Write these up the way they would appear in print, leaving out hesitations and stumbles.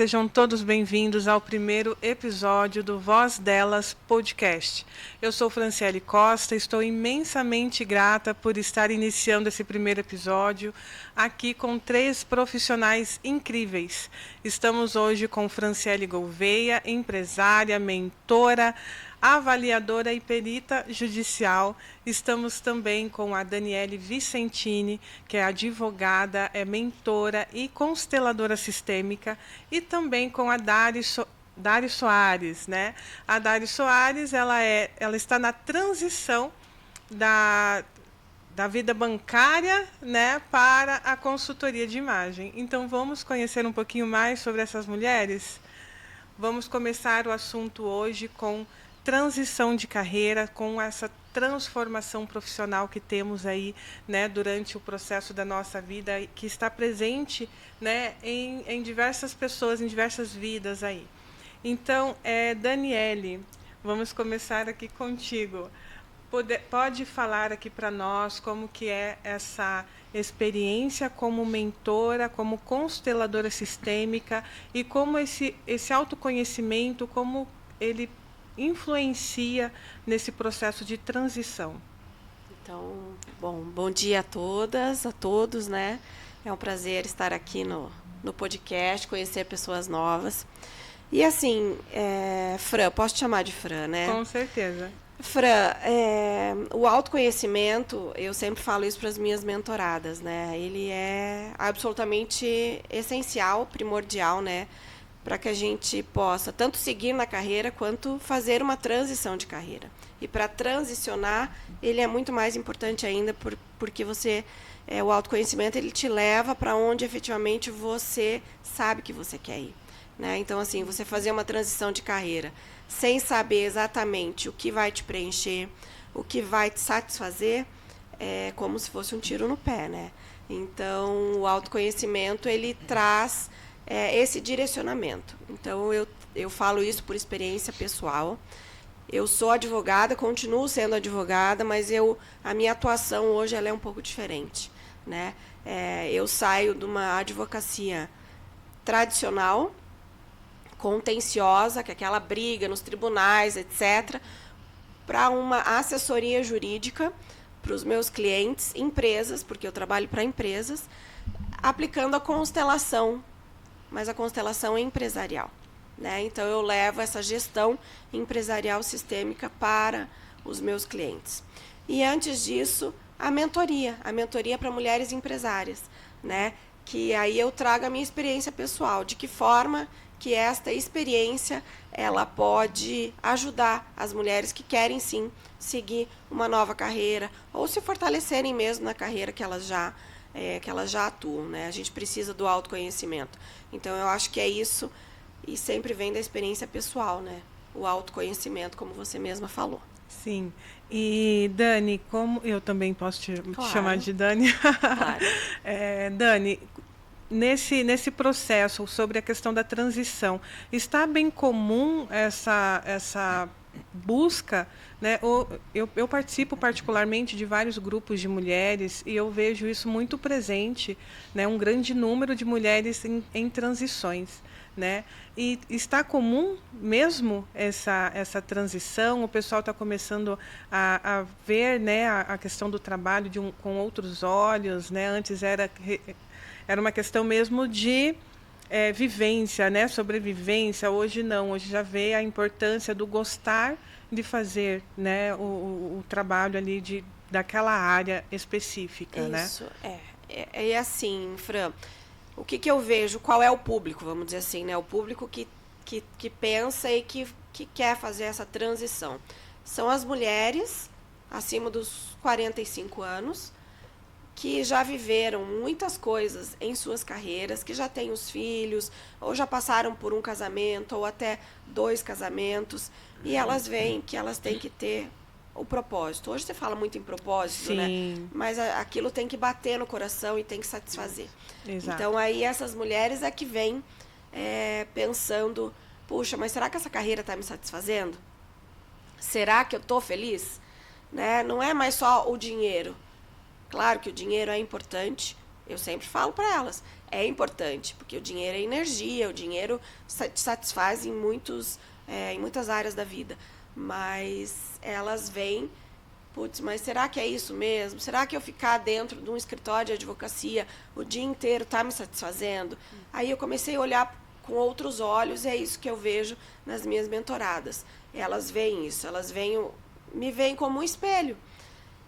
sejam todos bem-vindos ao primeiro episódio do Voz Delas Podcast. Eu sou Franciele Costa, estou imensamente grata por estar iniciando esse primeiro episódio aqui com 3 profissionais incríveis. Estamos hoje com Franciele Gouveia, empresária, mentora, avaliadora e perita judicial. Estamos também com a Daniele Vicentini, que é advogada, é mentora e consteladora sistêmica, e também com a Dari Soares, né? A Dari Soares, ela está na transição da vida bancária, né, para a consultoria de imagem. Então, vamos conhecer um pouquinho mais sobre essas mulheres? Vamos começar o assunto hoje com transição de carreira, com essa transformação profissional que temos aí, né, durante o processo da nossa vida, que está presente, né, em diversas pessoas, em diversas vidas aí. Então, Daniele, vamos começar aqui contigo. Pode falar aqui para nós como que é essa experiência como mentora, como consteladora sistêmica e como esse autoconhecimento, como ele influencia nesse processo de transição. Então, bom dia a todas, a todos, né? É um prazer estar aqui no podcast, conhecer pessoas novas. E assim, Fran, posso te chamar de Fran, né? Com certeza. Fran, o autoconhecimento, eu sempre falo isso para as minhas mentoradas, né? Ele é absolutamente essencial, primordial, né? Para que a gente possa tanto seguir na carreira quanto fazer uma transição de carreira. E para transicionar, ele é muito mais importante ainda porque o autoconhecimento ele te leva para onde efetivamente você sabe que você quer ir. Né? Então, assim, você fazer uma transição de carreira sem saber exatamente o que vai te preencher, o que vai te satisfazer, é como se fosse um tiro no pé, né? Então, o autoconhecimento, ele traz esse direcionamento. Então, eu falo isso por experiência pessoal. Eu sou advogada, continuo sendo advogada, mas a minha atuação hoje ela é um pouco diferente. Né? Eu saio de uma advocacia tradicional, contenciosa, que é aquela briga nos tribunais, etc., para uma assessoria jurídica para os meus clientes, empresas, porque eu trabalho para empresas, aplicando a constelação, mas a constelação é empresarial. Né? Então, eu levo essa gestão empresarial sistêmica para os meus clientes. E, antes disso, a mentoria para mulheres empresárias, né? Que aí eu trago a minha experiência pessoal, de que forma que esta experiência ela pode ajudar as mulheres que querem, sim, seguir uma nova carreira ou se fortalecerem mesmo na carreira que elas já atuam. Né? A gente precisa do autoconhecimento. Então, eu acho que é isso e sempre vem da experiência pessoal, né? O autoconhecimento, como você mesma falou. Sim. E, Dani, como eu também posso te chamar de Dani? Claro. Dani, nesse processo sobre a questão da transição, está bem comum essa busca, né? Eu participo particularmente de vários grupos de mulheres e eu vejo isso muito presente, né? Um grande número de mulheres em transições. Né? E está comum mesmo essa transição? O pessoal está começando a ver, né, a questão do trabalho com outros olhos, né? Antes era uma questão mesmo de vivência, né? Sobrevivência. Hoje não, hoje já vê a importância do gostar de fazer, né, o trabalho ali daquela área específica. Isso, né? É assim, Fran, o que eu vejo, qual é o público, vamos dizer assim, né? O público que pensa e que quer fazer essa transição. São as mulheres acima dos 45 anos, que já viveram muitas coisas em suas carreiras, que já têm os filhos, ou já passaram por um casamento, ou até 2 casamentos, e elas veem que elas têm que ter o propósito. Hoje você fala muito em propósito, Sim. né? Mas aquilo tem que bater no coração e tem que satisfazer. Exato. Então, aí essas mulheres é que vêm pensando, puxa, mas será que essa carreira está me satisfazendo? Será que eu estou feliz? Né? Não é mais só o dinheiro. Claro que o dinheiro é importante, Eu sempre falo para elas, é importante, porque o dinheiro é energia, o dinheiro te satisfaz em muitas áreas da vida. Mas elas veem, putz, mas será que é isso mesmo? Será que eu ficar dentro de um escritório de advocacia o dia inteiro está me satisfazendo? Aí eu comecei a olhar com outros olhos, e é isso que eu vejo nas minhas mentoradas. Elas veem isso, me veem como um espelho.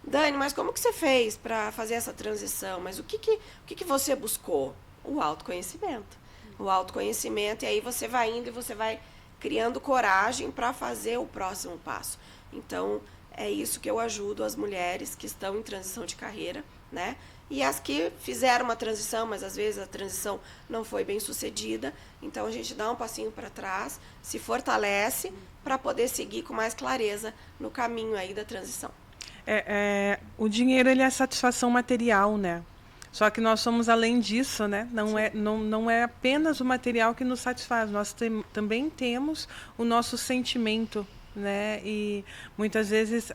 Dani, mas como que você fez para fazer essa transição? Mas o que você buscou? O autoconhecimento. O autoconhecimento, e aí você vai indo e você vai criando coragem para fazer o próximo passo. Então, é isso que eu ajudo as mulheres que estão em transição de carreira, né? E as que fizeram uma transição, mas às vezes a transição não foi bem sucedida. Então, a gente dá um passinho para trás, se fortalece para poder seguir com mais clareza no caminho aí da transição. O dinheiro ele é satisfação material, né? Só que nós somos além disso, né? Não é apenas o material que nos satisfaz, nós também temos o nosso sentimento, né? E muitas vezes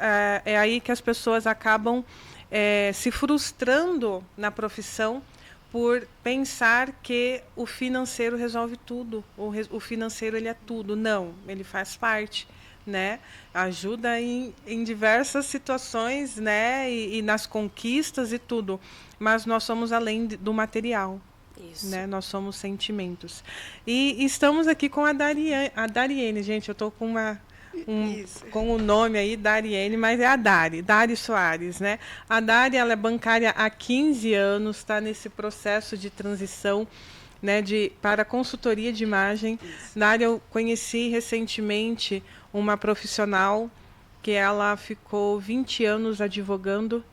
é aí que as pessoas acabam se frustrando na profissão por pensar que o financeiro resolve tudo, o financeiro ele é tudo. Não, ele faz parte, né? Ajuda em diversas situações, né? E nas conquistas e tudo. Mas nós somos além do material. Isso. Né? Nós somos sentimentos. E estamos aqui com a Dariene, gente. Eu estou com com o nome aí, Dariene, mas é a Dari Soares, né? A Dari, ela é bancária há 15 anos, está nesse processo de transição, né, para consultoria de imagem. Dari, eu conheci recentemente uma profissional que ela ficou 20 anos advogando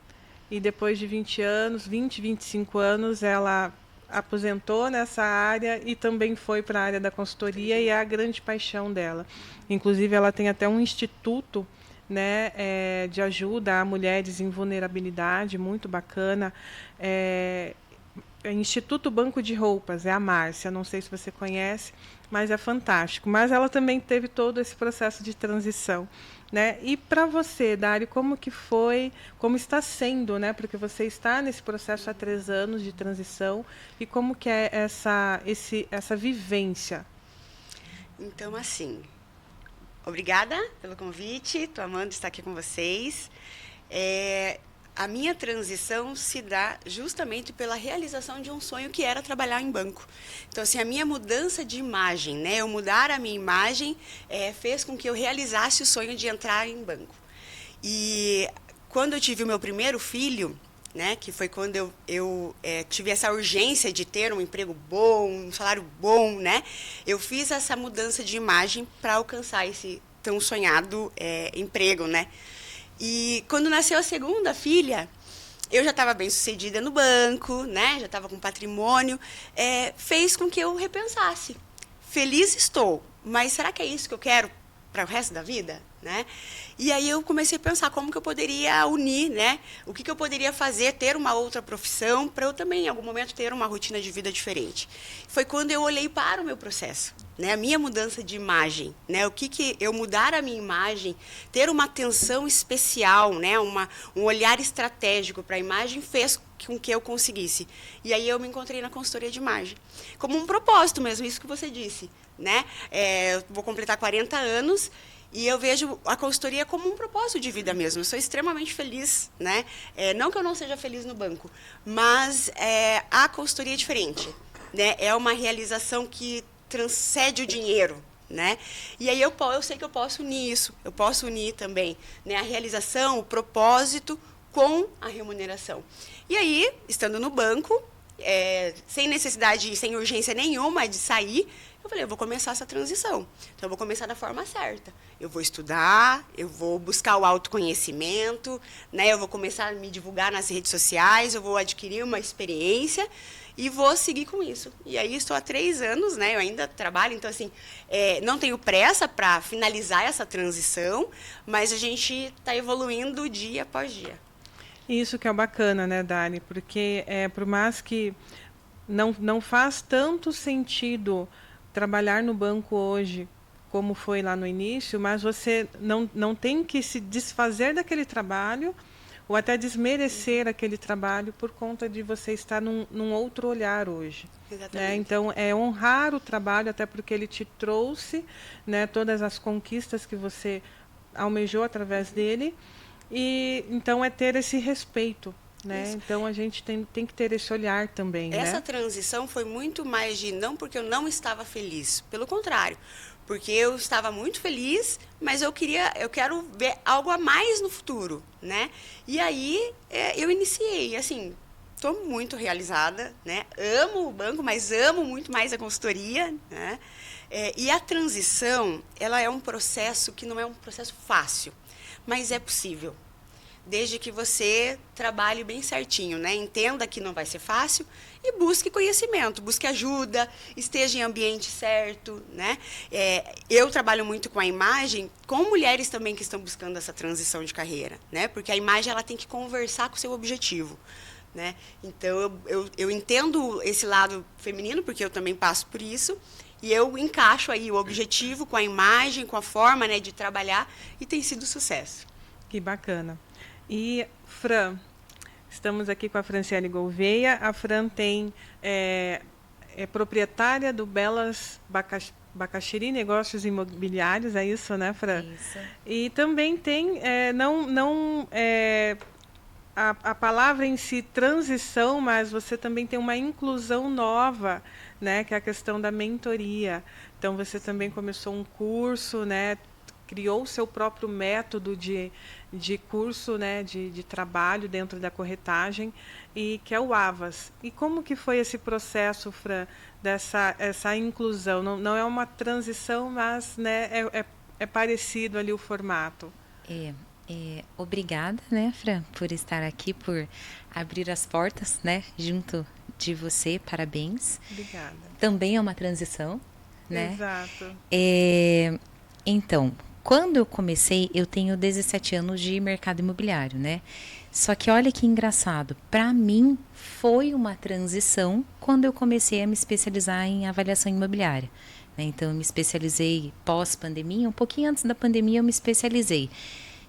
e depois de 25 anos, ela aposentou nessa área e também foi para a área da consultoria e é a grande paixão dela. Inclusive, ela tem até um instituto, né, de ajuda a mulheres em vulnerabilidade, muito bacana. Instituto Banco de Roupas, é a Márcia, não sei se você conhece, mas é fantástico. Mas ela também teve todo esse processo de transição, né? E para você, Dari, como que foi, como está sendo, né? Porque você está nesse processo há 3 anos de transição, e como que é essa vivência? Então, assim, obrigada pelo convite, estou amando estar aqui com vocês. A minha transição se dá justamente pela realização de um sonho que era trabalhar em banco. Então, assim, a minha mudança de imagem, né, eu mudar a minha imagem, fez com que eu realizasse o sonho de entrar em banco. E quando eu tive o meu primeiro filho, né, que foi quando eu tive essa urgência de ter um emprego bom, um salário bom, né, eu fiz essa mudança de imagem para alcançar esse tão sonhado emprego, né. E quando nasceu a segunda filha, eu já estava bem sucedida no banco, né? Já estava com patrimônio, fez com que eu repensasse. Feliz estou, mas será que é isso que eu quero para o resto da vida? Né? E aí eu comecei a pensar como que eu poderia unir, né? O que eu poderia fazer, ter uma outra profissão, para eu também, em algum momento, ter uma rotina de vida diferente. Foi quando eu olhei para o meu processo, né? A minha mudança de imagem, né? O que eu mudar a minha imagem, ter uma atenção especial, né? Um olhar estratégico para a imagem fez com que eu conseguisse. E aí eu me encontrei na consultoria de imagem, como um propósito mesmo, isso que você disse, né? Eu vou completar 40 anos, e eu vejo a consultoria como um propósito de vida mesmo. Eu sou extremamente feliz, né? Não que eu não seja feliz no banco, mas a consultoria é diferente, né? É uma realização que transcende o dinheiro, né? E aí eu sei que eu posso unir isso. Eu posso unir também, né, a realização, o propósito com a remuneração. E aí, estando no banco, sem necessidade, sem urgência nenhuma de sair, eu falei, eu vou começar essa transição. Então, eu vou começar da forma certa. Eu vou estudar, eu vou buscar o autoconhecimento, né? Eu vou começar a me divulgar nas redes sociais, eu vou adquirir uma experiência e vou seguir com isso. E aí, estou há 3 anos, né? Eu ainda trabalho, então, assim, não tenho pressa para finalizar essa transição, mas a gente está evoluindo dia após dia. Isso que é bacana, né, Dani? Porque, por mais que não faz tanto sentido trabalhar no banco hoje, como foi lá no início, mas você não tem que se desfazer daquele trabalho ou até desmerecer aquele trabalho por conta de você estar num outro olhar hoje. Exatamente. Né? Então, é honrar o trabalho, até porque ele te trouxe, né, todas as conquistas que você almejou através dele, e então é ter esse respeito. Né? Então, a gente tem que ter esse olhar também. Essa né? transição foi muito mais de não porque eu não estava feliz, pelo contrário, porque eu estava muito feliz, mas eu quero ver algo a mais no futuro, né? E aí eu iniciei, assim, estou muito realizada, né? Amo o banco, mas amo muito mais a consultoria, né? E a transição, ela é um processo que não é um processo fácil, mas é possível. Desde que você trabalhe bem certinho, né? Entenda que não vai ser fácil e busque conhecimento, busque ajuda, esteja em ambiente certo, né? Eu trabalho muito com a imagem, com mulheres também que estão buscando essa transição de carreira, né? Porque a imagem ela tem que conversar com o seu objetivo, né? Então, eu entendo esse lado feminino, porque eu também passo por isso, e eu encaixo aí o objetivo com a imagem, com a forma, né, de trabalhar, e tem sido sucesso. Que bacana. E, Fran, estamos aqui com a Franciele Gouveia. A Fran é proprietária do Belas Bacaxiri Negócios Imobiliários, é isso, né, Fran? Isso. E também tem, a palavra em si, transição, mas você também tem uma inclusão nova, né, que é a questão da mentoria. Então, você também começou um curso, né, criou o seu próprio método de curso, né, de trabalho dentro da corretagem, e que é o AVAS. E como que foi esse processo, Fran, essa inclusão? Não é uma transição, mas, né, é parecido ali o formato. Obrigada, né, Fran, por estar aqui, por abrir as portas, né, junto de você. Parabéns. Obrigada. Também é uma transição, né? Exato. Então, quando eu comecei, eu tenho 17 anos de mercado imobiliário, né? Só que olha que engraçado, para mim foi uma transição quando eu comecei a me especializar em avaliação imobiliária, né? Então, eu me especializei pós-pandemia, um pouquinho antes da pandemia eu me especializei.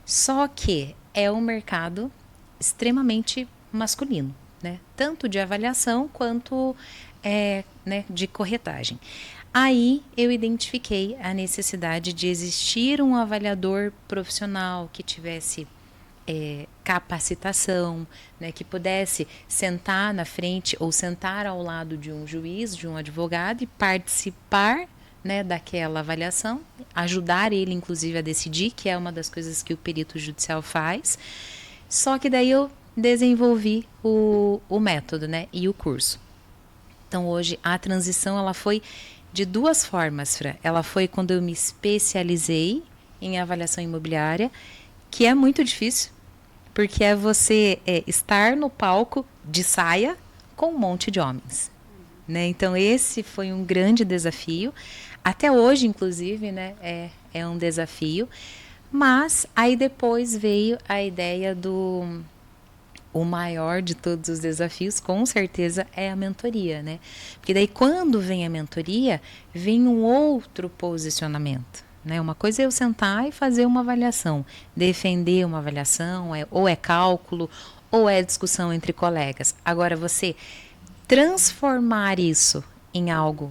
Só que é um mercado extremamente masculino, né? Tanto de avaliação quanto né, de corretagem. Aí eu identifiquei a necessidade de existir um avaliador profissional que tivesse capacitação, né, que pudesse sentar na frente ou sentar ao lado de um juiz, de um advogado e participar, né, daquela avaliação, ajudar ele inclusive a decidir, que é uma das coisas que o perito judicial faz. Só que daí eu desenvolvi o método, né, e o curso. Então hoje a transição ela foi de duas formas, Fran. Ela foi quando eu me especializei em avaliação imobiliária, que é muito difícil, porque é você estar no palco de saia com um monte de homens, né? Então esse foi um grande desafio. Até hoje, inclusive, né, é um desafio. Mas aí depois veio a ideia o maior de todos os desafios, com certeza, é a mentoria, né? Porque daí quando vem a mentoria, vem um outro posicionamento, né? Uma coisa é eu sentar e fazer uma avaliação, defender uma avaliação, ou é cálculo, ou é discussão entre colegas. Agora, você transformar isso em algo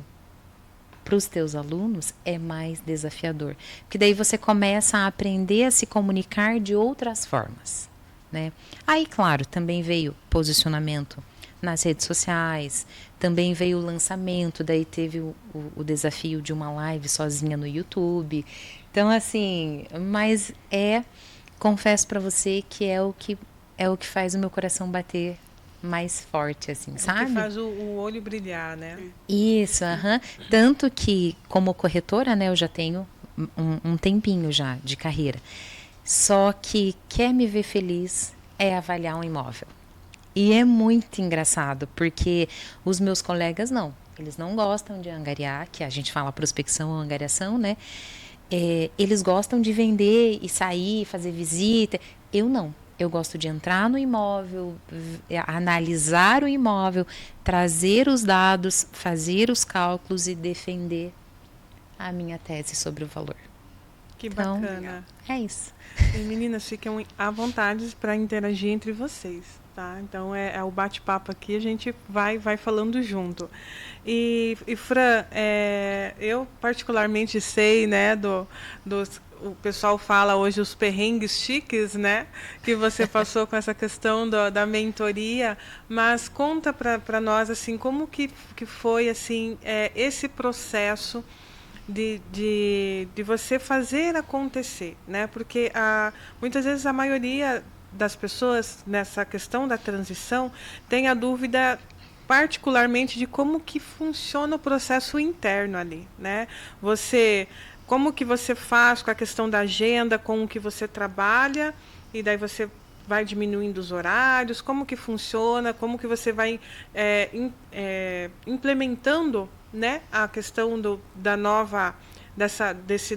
para os teus alunos é mais desafiador. Porque daí você começa a aprender a se comunicar de outras formas, né? Aí, claro, também veio posicionamento nas redes sociais, também veio o lançamento, daí teve o desafio de uma live sozinha no YouTube. Então, assim, mas confesso para você que é o que faz o meu coração bater mais forte, assim, sabe? Que faz o olho brilhar, né? Isso, Tanto que, como corretora, né, eu já tenho um tempinho já de carreira. Só que quer me ver feliz é avaliar um imóvel. E é muito engraçado, porque os meus colegas não. Eles não gostam de angariar, que a gente fala prospecção ou angariação, né? Eles gostam de vender e sair, fazer visita. Eu não. Eu gosto de entrar no imóvel, analisar o imóvel, trazer os dados, fazer os cálculos e defender a minha tese sobre o valor. Que Então, bacana. é isso. E meninas, fiquem à vontade para interagir entre vocês, tá? Então é o bate-papo aqui, a gente vai falando junto. E Fran, eu particularmente sei, né, o pessoal fala hoje os perrengues chiques, né, que você passou com essa questão da mentoria, mas conta para nós assim como que foi assim esse processo de você fazer acontecer, né? Porque muitas vezes a maioria das pessoas nessa questão da transição tem a dúvida particularmente de como que funciona o processo interno ali, né? Como que você faz com a questão da agenda, com o que você trabalha, e daí você vai diminuindo os horários, como que funciona, como que você vai implementando, né, a questão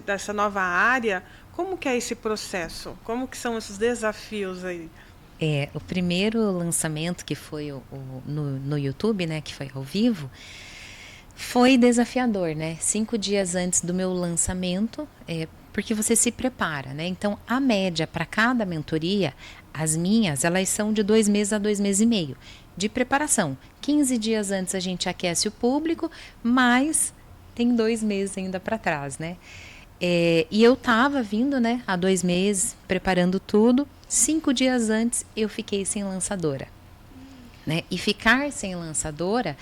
dessa nova área, como que é esse processo? Como que são esses desafios aí? O primeiro lançamento que foi no YouTube, né, que foi ao vivo, foi desafiador, né? 5 dias antes do meu lançamento, porque você se prepara, né? Então, a média para cada mentoria, as minhas, elas são de 2 meses a 2 meses e meio de preparação. 15 dias antes a gente aquece o público, mas tem 2 meses ainda para trás, né? E eu estava vindo, né, há 2 meses, preparando tudo. 5 dias antes eu fiquei sem lançadora, né? E ficar sem lançadora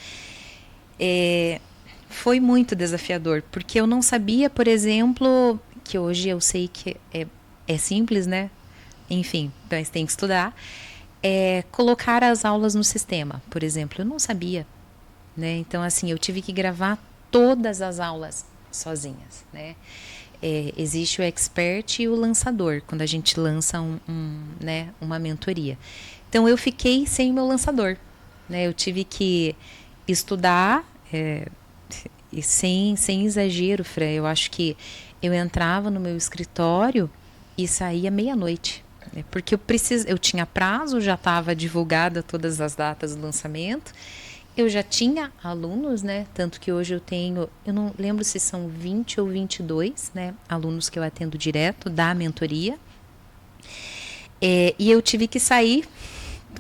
foi muito desafiador, porque eu não sabia, por exemplo, que hoje eu sei que é simples, né? Enfim, mas tem que estudar. Colocar as aulas no sistema, por exemplo, eu não sabia, né? Então, assim, eu tive que gravar todas as aulas sozinhas, né? Existe o expert e o lançador, quando a gente lança né, uma mentoria. Então, eu fiquei sem o meu lançador, né? Eu tive que estudar, e sem exagero, Fran, eu acho que eu entrava no meu escritório e saía meia-noite, né? Porque eu tinha prazo, já estava divulgada todas as datas do lançamento, eu já tinha alunos, né? Tanto que hoje eu não lembro se são 20 ou 22, né, alunos que eu atendo direto da mentoria. E eu tive que sair,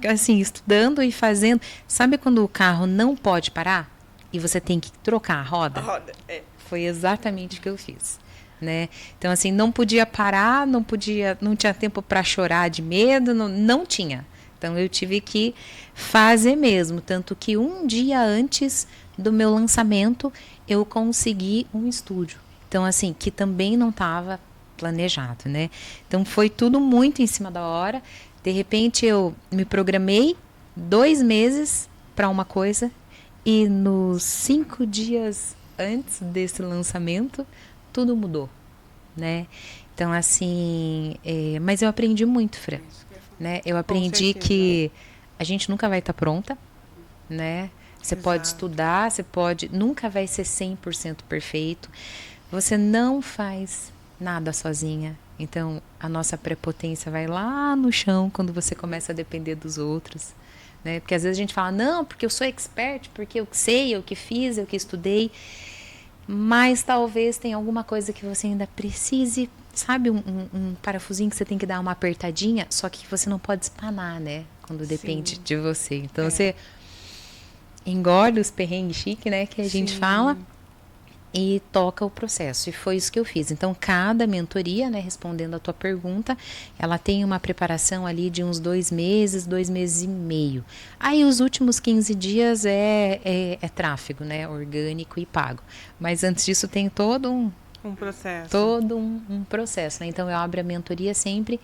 assim, estudando e fazendo. Sabe quando o carro não pode parar e você tem que trocar a roda? Foi exatamente o que eu fiz, né? Então, assim, não podia parar, não tinha tempo para chorar de medo, não tinha. Então, eu tive que fazer mesmo. Tanto que um dia antes do meu lançamento, eu consegui um estúdio. Então, assim, que também não estava planejado, né? Então, foi tudo muito em cima da hora. De repente, eu me programei 2 meses para uma coisa e nos 5 dias antes desse lançamento, tudo mudou, né? Então, assim, mas eu aprendi muito, Fran. Né? Eu aprendi que a gente nunca vai estar pronta, né? Você pode estudar, nunca vai ser 100% perfeito. Você não faz nada sozinha. Então, a nossa prepotência vai lá no chão quando você começa a depender dos outros, né? Porque às vezes a gente fala, não, porque eu sou expert, porque eu sei, eu que fiz, eu que estudei. Mas talvez tenha alguma coisa que você ainda precise, sabe, um parafusinho que você tem que dar uma apertadinha, só que você não pode espanar, né? Quando depende de você. Então, você engorda os perrengues chique, né? Que a gente fala e toca o processo. E foi isso que eu fiz. Então, cada mentoria, né? Respondendo a tua pergunta, ela tem uma preparação ali de uns 2 meses, 2 meses e meio. Aí, os últimos 15 dias é tráfego, né? Orgânico e pago. Mas antes disso, tem todo um processo. Todo um processo, né? Então, eu abro a mentoria sempre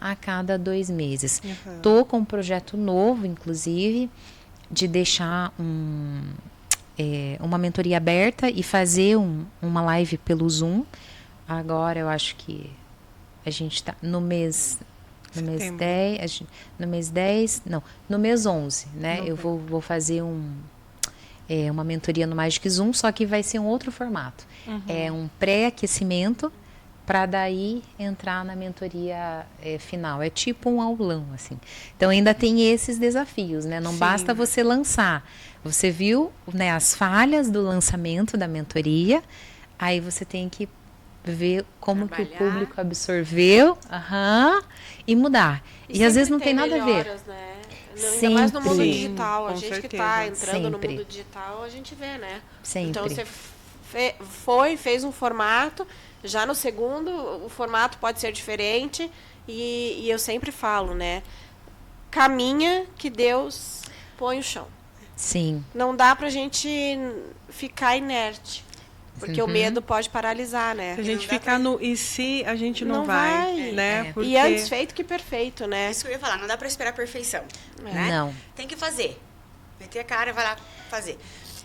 a cada 2 meses. Tô com um projeto novo, inclusive, de deixar uma mentoria aberta e fazer uma live pelo Zoom. Agora, eu acho que a gente está no mês 10, no mês 11, né? Eu vou fazer uma mentoria no Magic Zoom, só que vai ser um outro formato. É um pré-aquecimento para daí entrar na mentoria final. É tipo um aulão, assim. Então, ainda tem esses desafios, né? Não basta você lançar. Você viu, né, as falhas do lançamento da mentoria, aí você tem que ver como que o Trabalhar. público absorveu, e mudar. E às vezes não tem nada a ver. melhoras, né? Ainda mais no mundo Sempre. digital. A Com gente que certeza. está entrando no Sempre. mundo digital, a gente vê, né? Sempre. Então, você fez um formato, já no segundo, o formato pode ser diferente. E eu sempre falo, né? Caminha que Deus põe o chão. Sim. Não dá pra gente ficar inerte. Porque o medo pode paralisar, né? Se a gente não dá ficar no e se, a gente não, Não vai, vai. né? É. Porque E antes feito que perfeito, né? Isso que eu ia falar, não dá para esperar a perfeição. Né? Não. Tem que fazer. Meter a cara e vai lá fazer.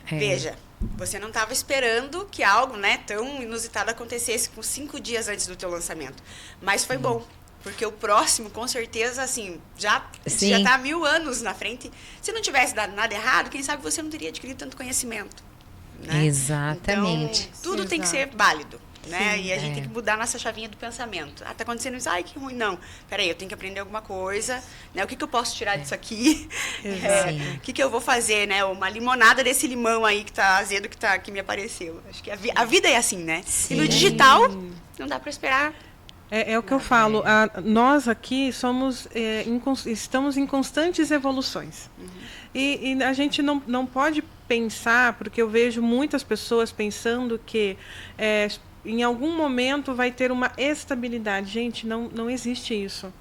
É. Veja, você não estava esperando que algo, né, tão inusitado acontecesse com 5 dias antes do teu lançamento. Mas foi bom. Porque o próximo, com certeza, assim, já Sim. está 1000 anos na frente. Se não tivesse dado nada errado, quem sabe você não teria adquirido tanto conhecimento. Né? Exatamente. Então, tudo tem que ser Exato. válido. Né? E a gente É. tem que mudar nossa chavinha do pensamento. Ah, tá acontecendo isso, ai, que ruim. Não, peraí, eu tenho que aprender alguma coisa. Né? O que eu posso tirar disso aqui? Sim. O que eu vou fazer, né? Uma limonada desse limão aí que tá azedo, que me apareceu. Acho que a vida é assim, né? Sim. E no digital, não dá para esperar. é o que eu falo. Nós aqui estamos em constantes evoluções. E a gente não pode pensar, porque eu vejo muitas pessoas pensando que em algum momento vai ter uma estabilidade. Gente, não existe isso.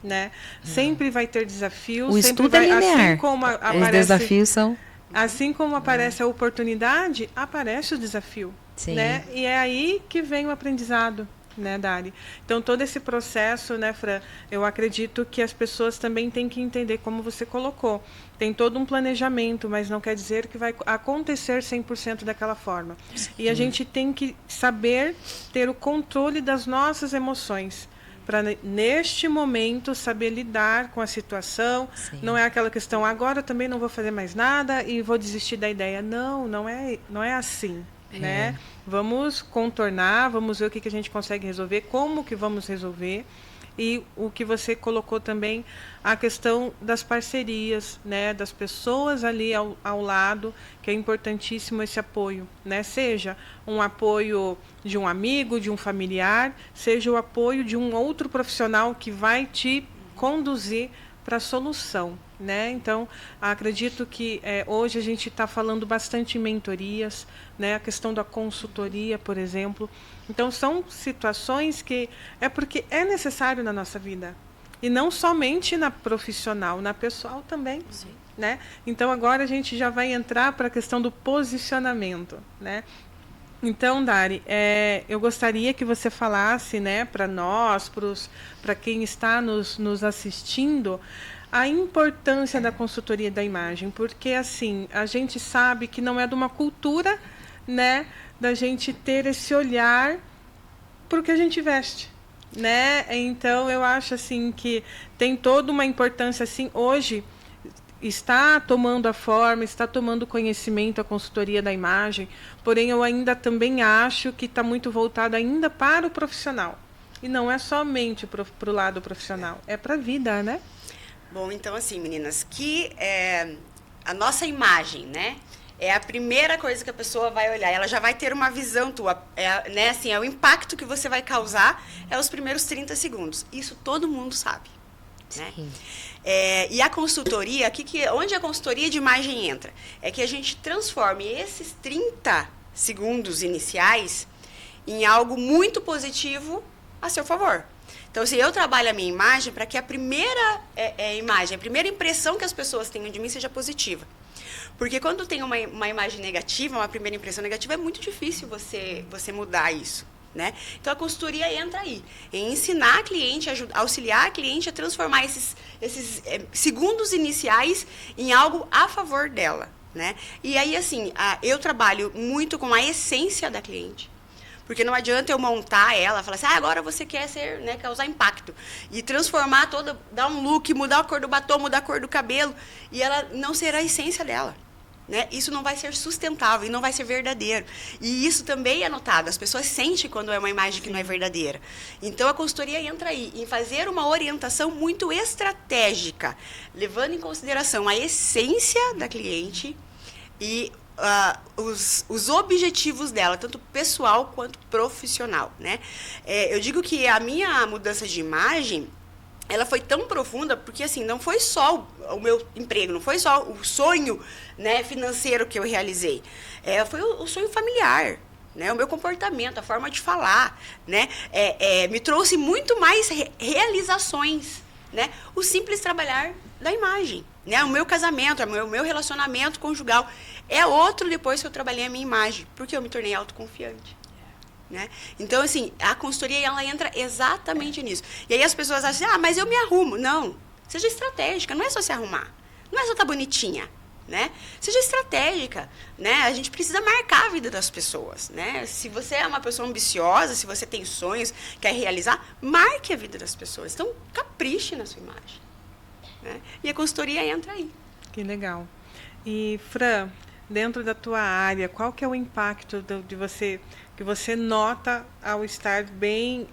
Né? Sempre vai ter desafios. O sempre estudo é linear. Assim como Os aparece, desafios são... assim como aparece a oportunidade, aparece o desafio. Sim. Né? E é aí que vem o aprendizado. Né, Dari? Então, todo esse processo, né, Fran, eu acredito que as pessoas também têm que entender, como você colocou. Tem todo um planejamento, mas não quer dizer que vai acontecer 100% daquela forma. E a gente tem que saber ter o controle das nossas emoções, para, neste momento, saber lidar com a situação. Sim. Não é aquela questão, agora eu também não vou fazer mais nada e vou desistir da ideia. Não é assim. Né? Vamos contornar, vamos ver o que a gente consegue resolver, como que vamos resolver. E o que você colocou também, a questão das parcerias, né? Das pessoas ali ao lado, que é importantíssimo esse apoio. Né? Seja um apoio de um amigo, de um familiar, seja o apoio de um outro profissional que vai te conduzir para a solução. Né? Então, acredito que hoje a gente está falando bastante em mentorias, né? A questão da consultoria, por exemplo. Então, são situações que porque é necessário na nossa vida. E não somente na profissional, na pessoal também. Sim. Né? Então, agora a gente já vai entrar para a questão do posicionamento. Né? Então, Dari, eu gostaria que você falasse, né, para nós, para quem está nos assistindo, a importância da consultoria da imagem, porque assim a gente sabe que não é de uma cultura, né, da gente ter esse olhar para o que a gente veste, né? Então eu acho assim que tem toda uma importância assim hoje. Está tomando a forma, está tomando conhecimento a consultoria da imagem, porém eu ainda também acho que está muito voltada ainda para o profissional. E não é somente para o lado profissional, é para a vida, né? Bom, então assim, meninas, que a nossa imagem, né, é a primeira coisa que a pessoa vai olhar. Ela já vai ter uma visão tua, né, assim, o impacto que você vai causar os primeiros 30 segundos. Isso todo mundo sabe. Né? E a consultoria, onde a consultoria de imagem entra? É que a gente transforme esses 30 segundos iniciais em algo muito positivo a seu favor. Então, assim, eu trabalho a minha imagem para que a primeira imagem, a primeira impressão que as pessoas tenham de mim seja positiva. Porque quando tem uma imagem negativa, uma primeira impressão negativa, é muito difícil você mudar isso. Né? Então, a consultoria entra aí, em ensinar a cliente, auxiliar a cliente a transformar esses segundos iniciais em algo a favor dela. Né? E aí, assim, eu trabalho muito com a essência da cliente. Porque não adianta eu montar ela, falar assim, agora você quer ser, né, causar impacto. E transformar dar um look, mudar a cor do batom, mudar a cor do cabelo. E ela não ser a essência dela. Né? Isso não vai ser sustentável e não vai ser verdadeiro. E isso também é notado. As pessoas sentem quando é uma imagem que não é verdadeira. Então, a consultoria entra aí em fazer uma orientação muito estratégica, levando em consideração a essência da cliente e os objetivos dela, tanto pessoal quanto profissional, né? Eu digo que a minha mudança de imagem, ela foi tão profunda, porque assim, não foi só o meu emprego, não foi só o sonho, né, financeiro que eu realizei. Foi o sonho familiar, né, o meu comportamento, a forma de falar, né, me trouxe muito mais realizações, né, o simples trabalhar da imagem, né, o meu casamento, o meu relacionamento conjugal é outro depois que eu trabalhei a minha imagem, porque eu me tornei autoconfiante. Né? Então, assim, a consultoria ela entra exatamente nisso. E aí as pessoas acham, mas eu me arrumo. Não, seja estratégica, não é só se arrumar. Não é só estar bonitinha, né? Seja estratégica, né? A gente precisa marcar a vida das pessoas, né? Se você é uma pessoa ambiciosa, se você tem sonhos, quer realizar, marque a vida das pessoas. Então, capriche na sua imagem. Né? E a consultoria entra aí. Que legal. E, Fran, dentro da tua área, qual que é o impacto de você... que você nota ao estar bem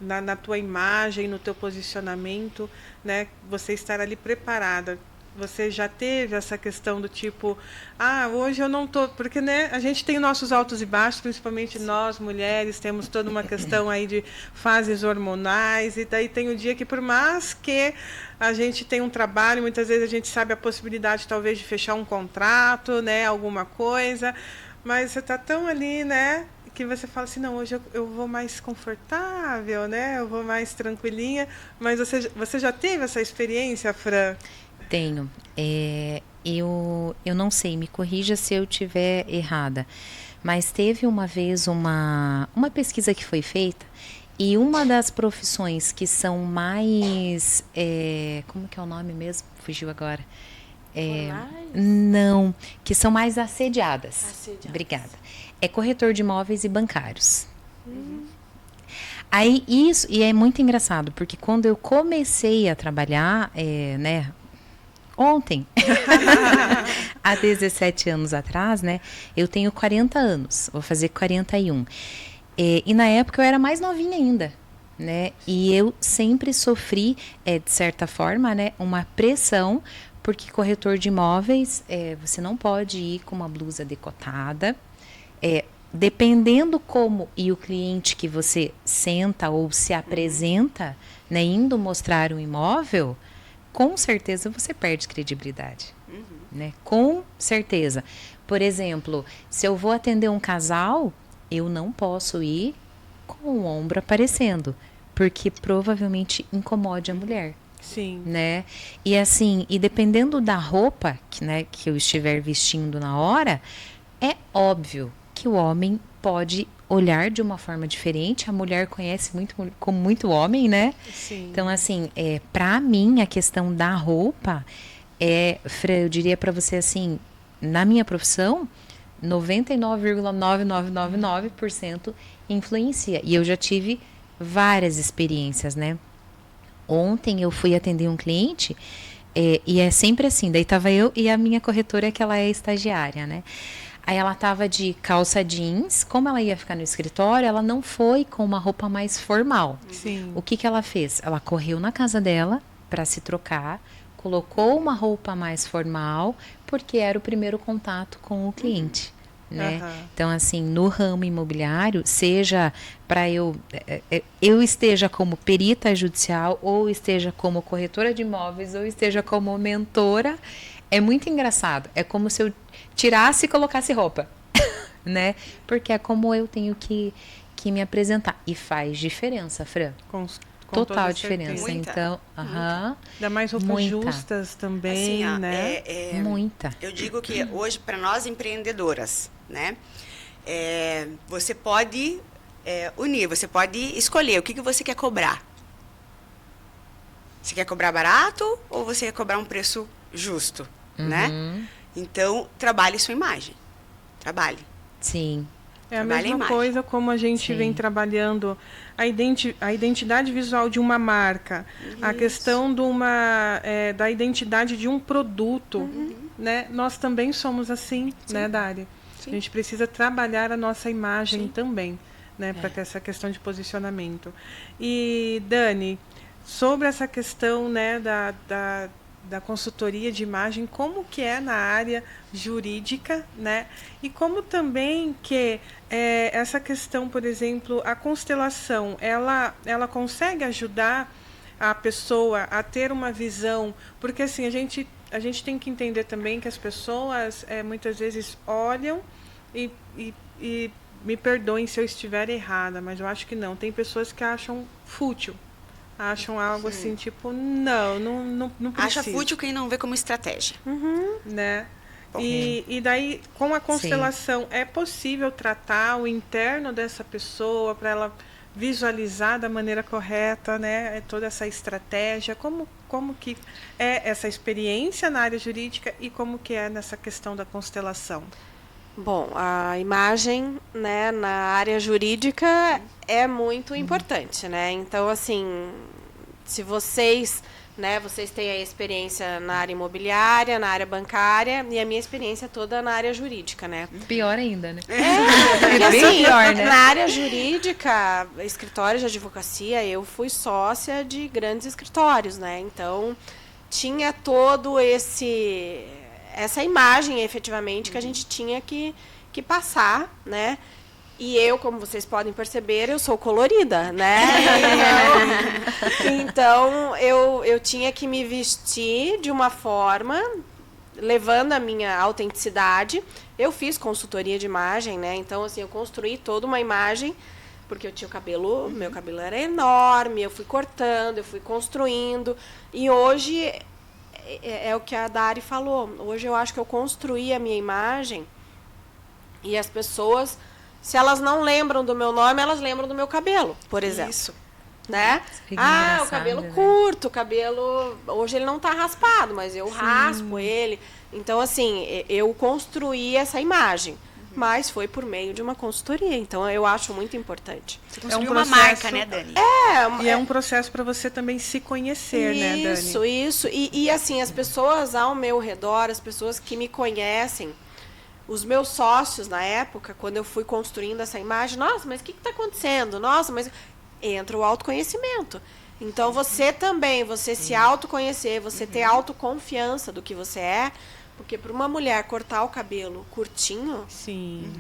na tua imagem, no teu posicionamento, né? Você estar ali preparada. Você já teve essa questão do tipo, hoje eu não estou... Porque, né, a gente tem nossos altos e baixos, principalmente nós, mulheres, temos toda uma questão aí de fases hormonais, e daí tem o dia que, por mais que a gente tem um trabalho, muitas vezes a gente sabe a possibilidade, talvez, de fechar um contrato, né, alguma coisa... Mas você está tão ali, né, que você fala assim, não, hoje eu vou mais confortável, né, eu vou mais tranquilinha. Mas você já teve essa experiência, Fran? Tenho. Eu não sei, me corrija se eu estiver errada, mas teve uma vez uma pesquisa que foi feita e uma das profissões que são mais... como que é o nome mesmo? Fugiu agora. Não, que são mais assediadas. Obrigada. É corretor de imóveis e bancários. Aí isso, e é muito engraçado, porque quando eu comecei a trabalhar, né, ontem, há 17 anos atrás, né, eu tenho 40 anos, vou fazer 41. E na época eu era mais novinha ainda. Né, e eu sempre sofri, de certa forma, né, uma pressão. Porque corretor de imóveis, você não pode ir com uma blusa decotada. Dependendo como e o cliente que você senta ou se apresenta, né, indo mostrar um imóvel, com certeza você perde credibilidade. Né? Com certeza. Por exemplo, se eu vou atender um casal, eu não posso ir com o ombro aparecendo, porque provavelmente incomode a mulher. Sim. Né? E assim, e dependendo da roupa que eu estiver vestindo na hora, é óbvio que o homem pode olhar de uma forma diferente. A mulher conhece como muito homem, né? Sim. Então, assim, para mim, a questão da roupa eu diria para você assim, na minha profissão, 99,9999% influencia. E eu já tive várias experiências, né? Ontem eu fui atender um cliente e é sempre assim, daí tava eu e a minha corretora, que ela é estagiária, né? Aí ela tava de calça jeans, como ela ia ficar no escritório, ela não foi com uma roupa mais formal. Sim. O que ela fez? Ela correu na casa dela para se trocar, colocou uma roupa mais formal, porque era o primeiro contato com o cliente. Né? Então, assim, no ramo imobiliário, seja para eu esteja como perita judicial, ou esteja como corretora de imóveis, ou esteja como mentora, é muito engraçado. É como se eu tirasse e colocasse roupa, né? Porque é como eu tenho que me apresentar. E faz diferença, Fran. Com total diferença. Muita, então, ainda mais roupas muita. justas também, assim, né? Muita. Eu digo que hoje, para nós empreendedoras, né? Você pode unir, você pode escolher o que você quer cobrar. Você quer cobrar barato ou você quer cobrar um preço justo, né? Então, trabalhe sua imagem. Trabalhe. Sim. É a mesma coisa como a gente vem trabalhando a identidade visual de uma marca, a questão de da identidade de um produto, né? Nós também somos assim, né, Dari? Sim. A gente precisa trabalhar a nossa imagem também, né, para essa questão de posicionamento. E, Dani, sobre essa questão, né, da consultoria de imagem, como que é na área jurídica, né? E como também que essa questão, por exemplo, a constelação, ela consegue ajudar a pessoa a ter uma visão, porque assim, a gente tem que entender também que as pessoas muitas vezes olham e me perdoem se eu estiver errada, mas eu acho que não. Tem pessoas que acham fútil. Acham algo assim, tipo, não precisa. Acha fútil quem não vê como estratégia. Né? E daí, com a constelação, é possível tratar o interno dessa pessoa para ela visualizar da maneira correta, né? Toda essa estratégia. Como que é essa experiência na área jurídica e como que é nessa questão da constelação? Bom, a imagem, né, na área jurídica é muito importante, né? Então, assim, se vocês têm a experiência na área imobiliária, na área bancária, e a minha experiência toda na área jurídica, né? Pior ainda, né? Porque, bem assim, pior, né? na área jurídica, escritório de advocacia, eu fui sócia de grandes escritórios, né? Então, tinha todo essa imagem, efetivamente, que a gente tinha que passar, né? E eu, como vocês podem perceber, eu sou colorida, né? Então eu tinha que me vestir de uma forma, levando a minha autenticidade. Eu fiz consultoria de imagem, né? Então, assim, eu construí toda uma imagem, porque eu tinha o cabelo, meu cabelo era enorme, eu fui cortando, eu fui construindo. E hoje é o que a Dari falou. Hoje eu acho que eu construí a minha imagem e as pessoas, se elas não lembram do meu nome, elas lembram do meu cabelo, por exemplo. Isso. Né? O cabelo curto, o cabelo... Hoje ele não está raspado, mas eu raspo ele. Então, assim, eu construí essa imagem. Mas foi por meio de uma consultoria. Então, eu acho muito importante. Você construiu uma marca, né, Dani? E é um processo para você também se conhecer, né, Dani? Isso. E, assim, as pessoas ao meu redor, as pessoas que me conhecem, os meus sócios, na época, quando eu fui construindo essa imagem, nossa, mas o que está acontecendo? Nossa, mas... Entra o autoconhecimento. Então, você também, você se autoconhecer, você ter autoconfiança do que você é, porque para uma mulher cortar o cabelo curtinho,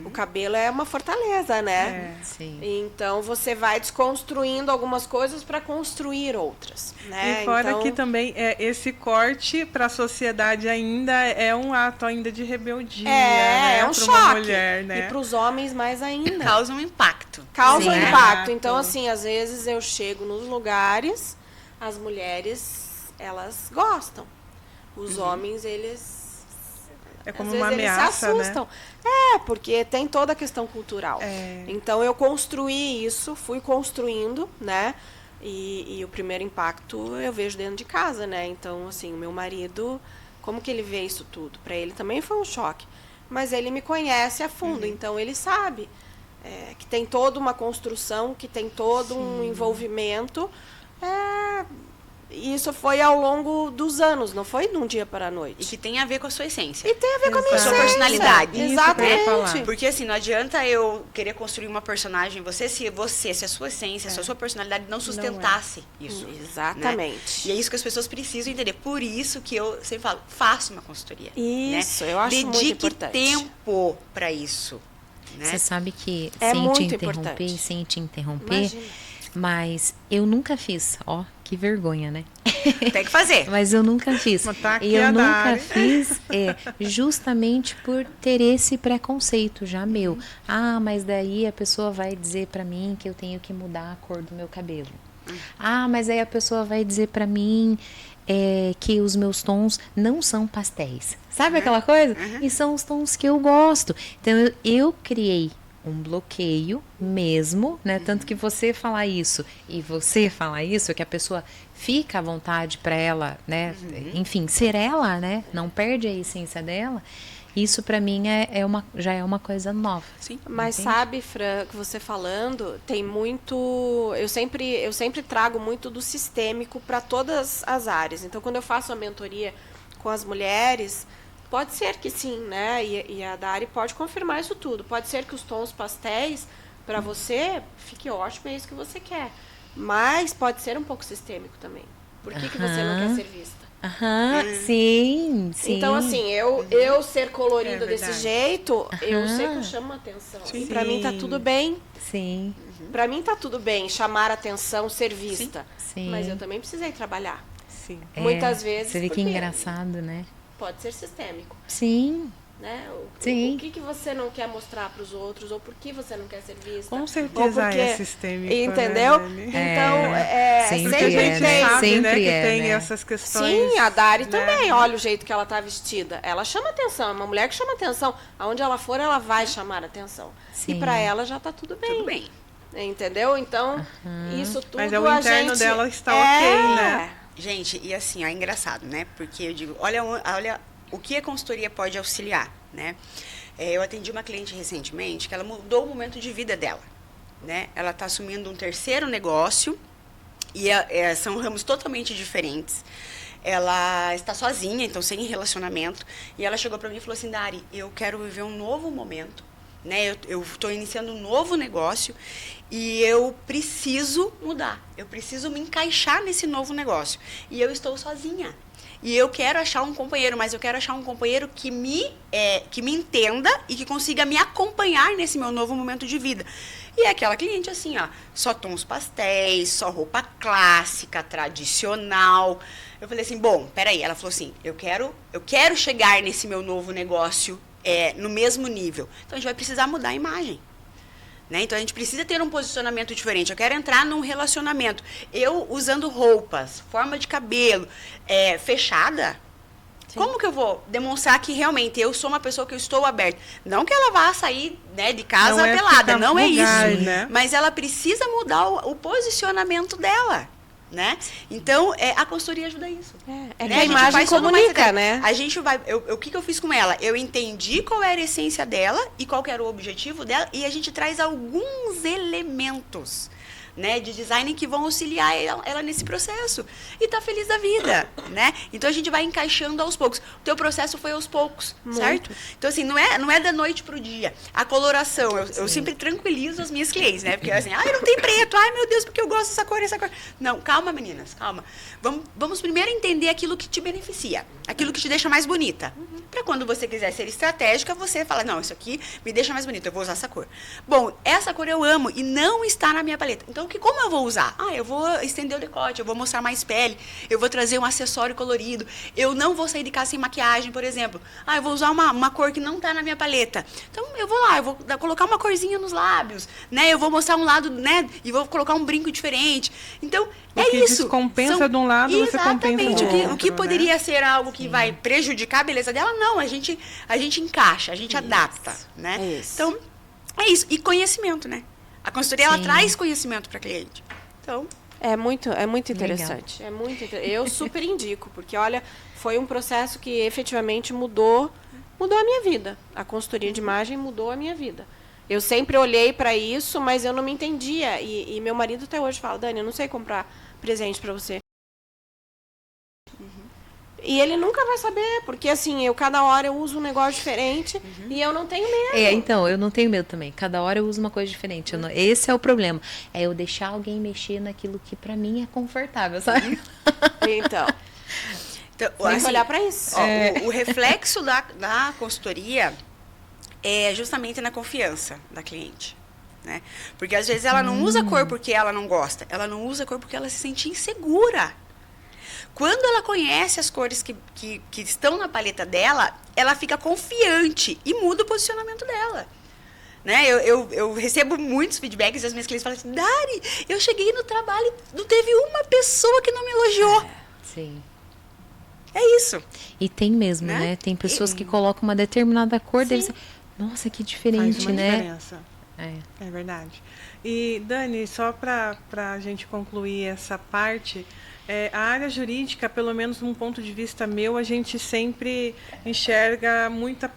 o cabelo é uma fortaleza, né? Então, você vai desconstruindo algumas coisas para construir outras, né? E fora então, que também esse corte para a sociedade ainda é um ato ainda de rebeldia, né? É um pra choque. Uma mulher, né? E para os homens mais ainda. Causa um impacto. Causa um impacto. Então, assim, às vezes eu chego nos lugares, as mulheres, elas gostam. Os homens, eles... É como às vezes uma ameaça, eles se assustam. né? Porque tem toda a questão cultural. Então, eu construí isso, fui construindo, né? E o primeiro impacto eu vejo dentro de casa, né? Então, assim, o meu marido, como que ele vê isso tudo? Para ele também foi um choque. Mas ele me conhece a fundo, então ele sabe que tem toda uma construção, que tem todo um envolvimento. Isso foi ao longo dos anos, não foi de um dia para a noite. E que tem a ver com a sua essência. E tem a ver com a minha sua personalidade. Exatamente. Porque assim, não adianta eu querer construir uma personagem em você se a sua essência, se a sua personalidade não sustentasse isso. Exatamente. Né? E é isso que as pessoas precisam entender. Por isso que eu sempre falo, faça uma consultoria. Isso, né? Eu acho muito importante. Dedique tempo para isso. Né? Você sabe que, sem te interromper, Imagina. Mas eu nunca fiz, que vergonha, né? Tem que fazer. Mas eu nunca fiz. E eu nunca fiz justamente por ter esse preconceito já meu. Mas daí a pessoa vai dizer pra mim que eu tenho que mudar a cor do meu cabelo. Mas aí a pessoa vai dizer pra mim que os meus tons não são pastéis. Sabe aquela coisa? E são os tons que eu gosto. Então eu criei um bloqueio mesmo, né? Tanto que você falar isso e você falar isso, que a pessoa fica à vontade para ela, né? Enfim, ser ela, né? Não perde a essência dela. Isso para mim já é uma coisa nova. Sim. Mas entende? Sabe, Fran, que você falando, tem muito... Eu sempre trago muito do sistêmico para todas as áreas. Então, quando eu faço a mentoria com as mulheres... Pode ser que sim, né? E a Dari pode confirmar isso tudo. Pode ser que os tons pastéis, para você, fique ótimo, é isso que você quer. Mas pode ser um pouco sistêmico também. Por que você não quer ser vista? Sim, sim. Então, assim, eu ser colorida desse verdade. jeito, eu sei que eu chamo atenção. Sim. E pra mim tá tudo bem. Sim, Pra mim tá tudo bem chamar atenção, ser vista. sim. Mas eu também precisei trabalhar. Sim. Muitas vezes. Você vê que porque engraçado, né? Pode ser sistêmico. Sim, Né? Sim. O que você não quer mostrar para os outros, ou por que você não quer ser vista? Com ou certeza porque, é sistêmico. entendeu? Né, Dani? Então, sempre Porque a sempre gente tem. sabe, Sempre né, que é, tem né? essas questões. Sim, a Dari né? também. Olha o jeito que ela tá vestida. Ela chama atenção, é uma mulher que chama atenção. Aonde ela for, ela vai chamar atenção. Sim. E para ela já tá tudo bem. Tudo bem. Entendeu? Então, isso tudo Mas é o a interno gente... dela está ok, né? Gente, e assim, ó, é engraçado, né? Porque eu digo, olha o que a consultoria pode auxiliar, né? Eu atendi uma cliente recentemente que ela mudou o momento de vida dela, né? Ela está assumindo um terceiro negócio e são ramos totalmente diferentes. Ela está sozinha, então sem relacionamento. E ela chegou para mim e falou assim, Dari, eu quero viver um novo momento, né? Eu estou iniciando um novo negócio e eu preciso mudar. Eu preciso me encaixar nesse novo negócio. E eu estou sozinha. E eu quero achar um companheiro, mas eu quero achar um companheiro que me entenda e que consiga me acompanhar nesse meu novo momento de vida. E é aquela cliente assim, ó, só tons pastéis, só roupa clássica, tradicional. Eu falei assim, bom, peraí. Ela falou assim, eu quero chegar nesse meu novo negócio no mesmo nível. Então, a gente vai precisar mudar a imagem. Né? Então, a gente precisa ter um posicionamento diferente. Eu quero entrar num relacionamento. Eu usando roupas, forma de cabelo, fechada. Sim. Como que eu vou demonstrar que realmente eu sou uma pessoa que eu estou aberta? Não que ela vá sair, né, de casa pelada, não é isso. Né? Mas ela precisa mudar o posicionamento dela. Né? Então, a consultoria ajuda isso. É né? que a imagem comunica, né? A gente vai... O que eu fiz com ela? Eu entendi qual era a essência dela e qual era o objetivo dela e a gente traz alguns elementos, né, de design que vão auxiliar ela nesse processo. E tá feliz da vida, né? Então, a gente vai encaixando aos poucos. O teu processo foi aos poucos, certo? Então, assim, não é da noite pro dia. A coloração, eu sempre tranquilizo as minhas clientes, né? Porque, assim, não tem preto. Ai, meu Deus, porque eu gosto dessa cor, essa cor. Não, calma, meninas, calma. Vamos primeiro entender aquilo que te beneficia. Aquilo que te deixa mais bonita. Para quando você quiser ser estratégica, você fala, não, isso aqui me deixa mais bonita, eu vou usar essa cor. Bom, essa cor eu amo e não está na minha paleta. Então, como eu vou usar? Eu vou estender o decote, eu vou mostrar mais pele, eu vou trazer um acessório colorido, eu não vou sair de casa sem maquiagem, por exemplo. Eu vou usar uma cor que não está na minha paleta. Então, eu vou lá, eu vou colocar uma corzinha nos lábios, né? Eu vou mostrar um lado, né? E vou colocar um brinco diferente. Então, o que isso. Descompensa de um lado, você compensa do outro. O que poderia ser algo que vai prejudicar a beleza dela, não. A gente encaixa, a gente adapta, né? Então, é isso. E conhecimento, né? A consultoria, ela traz conhecimento para a cliente. Então... É muito interessante. É muito Eu super indico, porque, olha, foi um processo que efetivamente mudou a minha vida. A consultoria de imagem mudou a minha vida. Eu sempre olhei para isso, mas eu não me entendia. E meu marido até hoje fala, Dani, eu não sei comprar presente para você. E ele nunca vai saber, porque assim, cada hora eu uso um negócio diferente e eu não tenho medo. Então, eu não tenho medo também. Cada hora eu uso uma coisa diferente. Esse é o problema. É eu deixar alguém mexer naquilo que pra mim é confortável, sabe? Então tem que olhar pra isso. O reflexo da consultoria é justamente na confiança da cliente. Né? Porque às vezes ela não usa cor porque ela não gosta. Ela não usa cor porque ela se sente insegura. Quando ela conhece as cores que estão na paleta dela, ela fica confiante e muda o posicionamento dela. Né? Eu recebo muitos feedbacks das minhas clientes falam assim, Dari, eu cheguei no trabalho e não teve uma pessoa que não me elogiou. Sim. É isso. E tem mesmo, né? Tem pessoas que colocam uma determinada cor, deve ser, nossa, que diferente, faz uma né? Diferença. É verdade. E, Dani, só para a gente concluir essa parte... a área jurídica, pelo menos de um ponto de vista meu, a gente sempre enxerga muito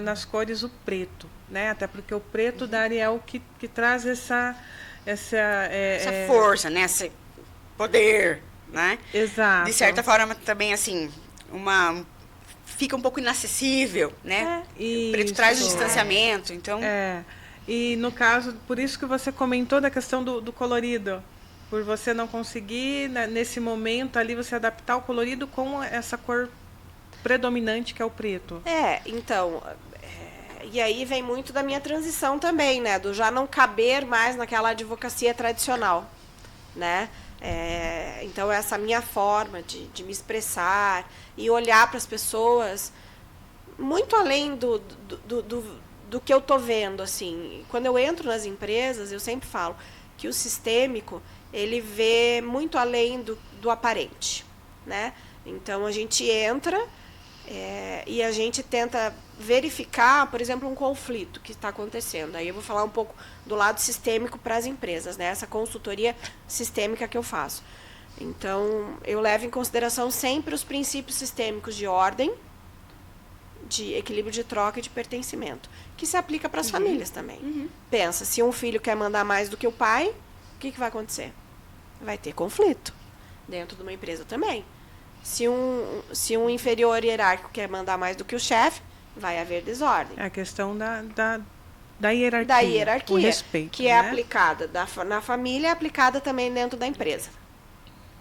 nas cores o preto, né? Até porque o preto da área é o que traz essa força, né? Esse poder, né? Exato. De certa forma, também, assim, fica um pouco inacessível, né? O preto traz o distanciamento, então... E, no caso, por isso que você comentou da questão do colorido. Por você não conseguir, né, nesse momento ali, você adaptar o colorido com essa cor predominante que é o preto. Então, e aí vem muito da minha transição também, né? Do já não caber mais naquela advocacia tradicional, né? Então, essa minha forma de me expressar e olhar para as pessoas muito além do que eu tô vendo, assim. Quando eu entro nas empresas, eu sempre falo que o sistêmico, ele vê muito além do aparente, né? Então, a gente entra e a gente tenta verificar, por exemplo, um conflito que está acontecendo. Aí eu vou falar um pouco do lado sistêmico para as empresas, né? Essa consultoria sistêmica que eu faço. Então, eu levo em consideração sempre os princípios sistêmicos de ordem, de equilíbrio de troca e de pertencimento, que se aplica para as famílias também. Pensa, se um filho quer mandar mais do que o pai, o que vai acontecer? Vai ter conflito dentro de uma empresa também. Se um inferior hierárquico quer mandar mais do que o chefe, vai haver desordem. É a questão da hierarquia. Da hierarquia, o respeito, que é aplicada na família, é aplicada também dentro da empresa.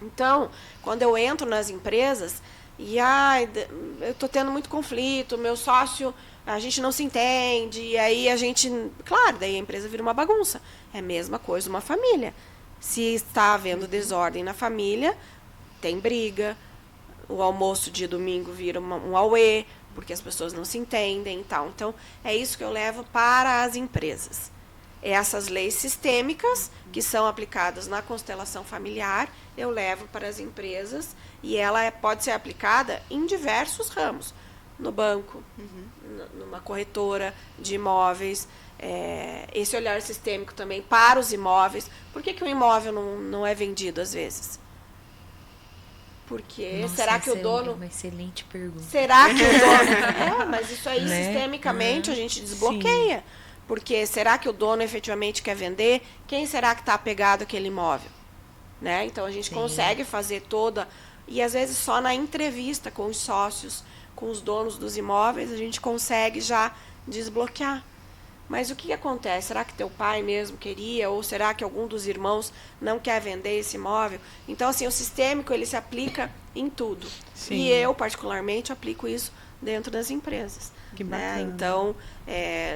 Então, quando eu entro nas empresas e eu estou tendo muito conflito, meu sócio, a gente não se entende, e aí a gente... Claro, daí a empresa vira uma bagunça. É a mesma coisa uma família. Se está havendo desordem na família, tem briga, o almoço de domingo vira um auê, porque as pessoas não se entendem e tal. Então, é isso que eu levo para as empresas. Essas leis sistêmicas, que são aplicadas na constelação familiar, eu levo para as empresas e ela pode ser aplicada em diversos ramos. No banco, numa corretora de imóveis, esse olhar sistêmico também para os imóveis. Por que um imóvel não é vendido às vezes? Porque Nossa, será que o dono... É uma excelente pergunta. Será que o dono... mas isso aí, né? sistemicamente, a gente desbloqueia. Sim. Porque será que o dono efetivamente quer vender? Quem será que está apegado àquele imóvel? Né? Então, a gente consegue fazer toda... E, às vezes, só na entrevista com os sócios, com os donos dos imóveis, a gente consegue já desbloquear. Mas o que acontece? Será que teu pai mesmo queria? Ou será que algum dos irmãos não quer vender esse imóvel? Então, assim, o sistêmico, ele se aplica em tudo. Sim. E eu, particularmente, aplico isso dentro das empresas. Que bacana. Né? Então,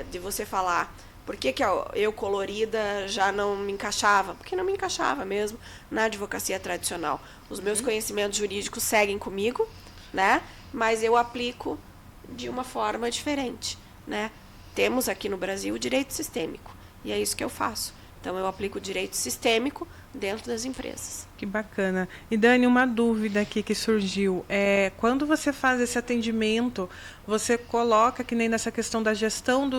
de você falar, por que eu colorida já não me encaixava? Porque não me encaixava mesmo na advocacia tradicional. Os meus conhecimentos jurídicos seguem comigo, né? Mas eu aplico de uma forma diferente, né? Temos aqui no Brasil o direito sistêmico, e é isso que eu faço. Então, eu aplico o direito sistêmico dentro das empresas. Que bacana. E, Dani, uma dúvida aqui que surgiu. Quando você faz esse atendimento, você coloca, que nem nessa questão da gestão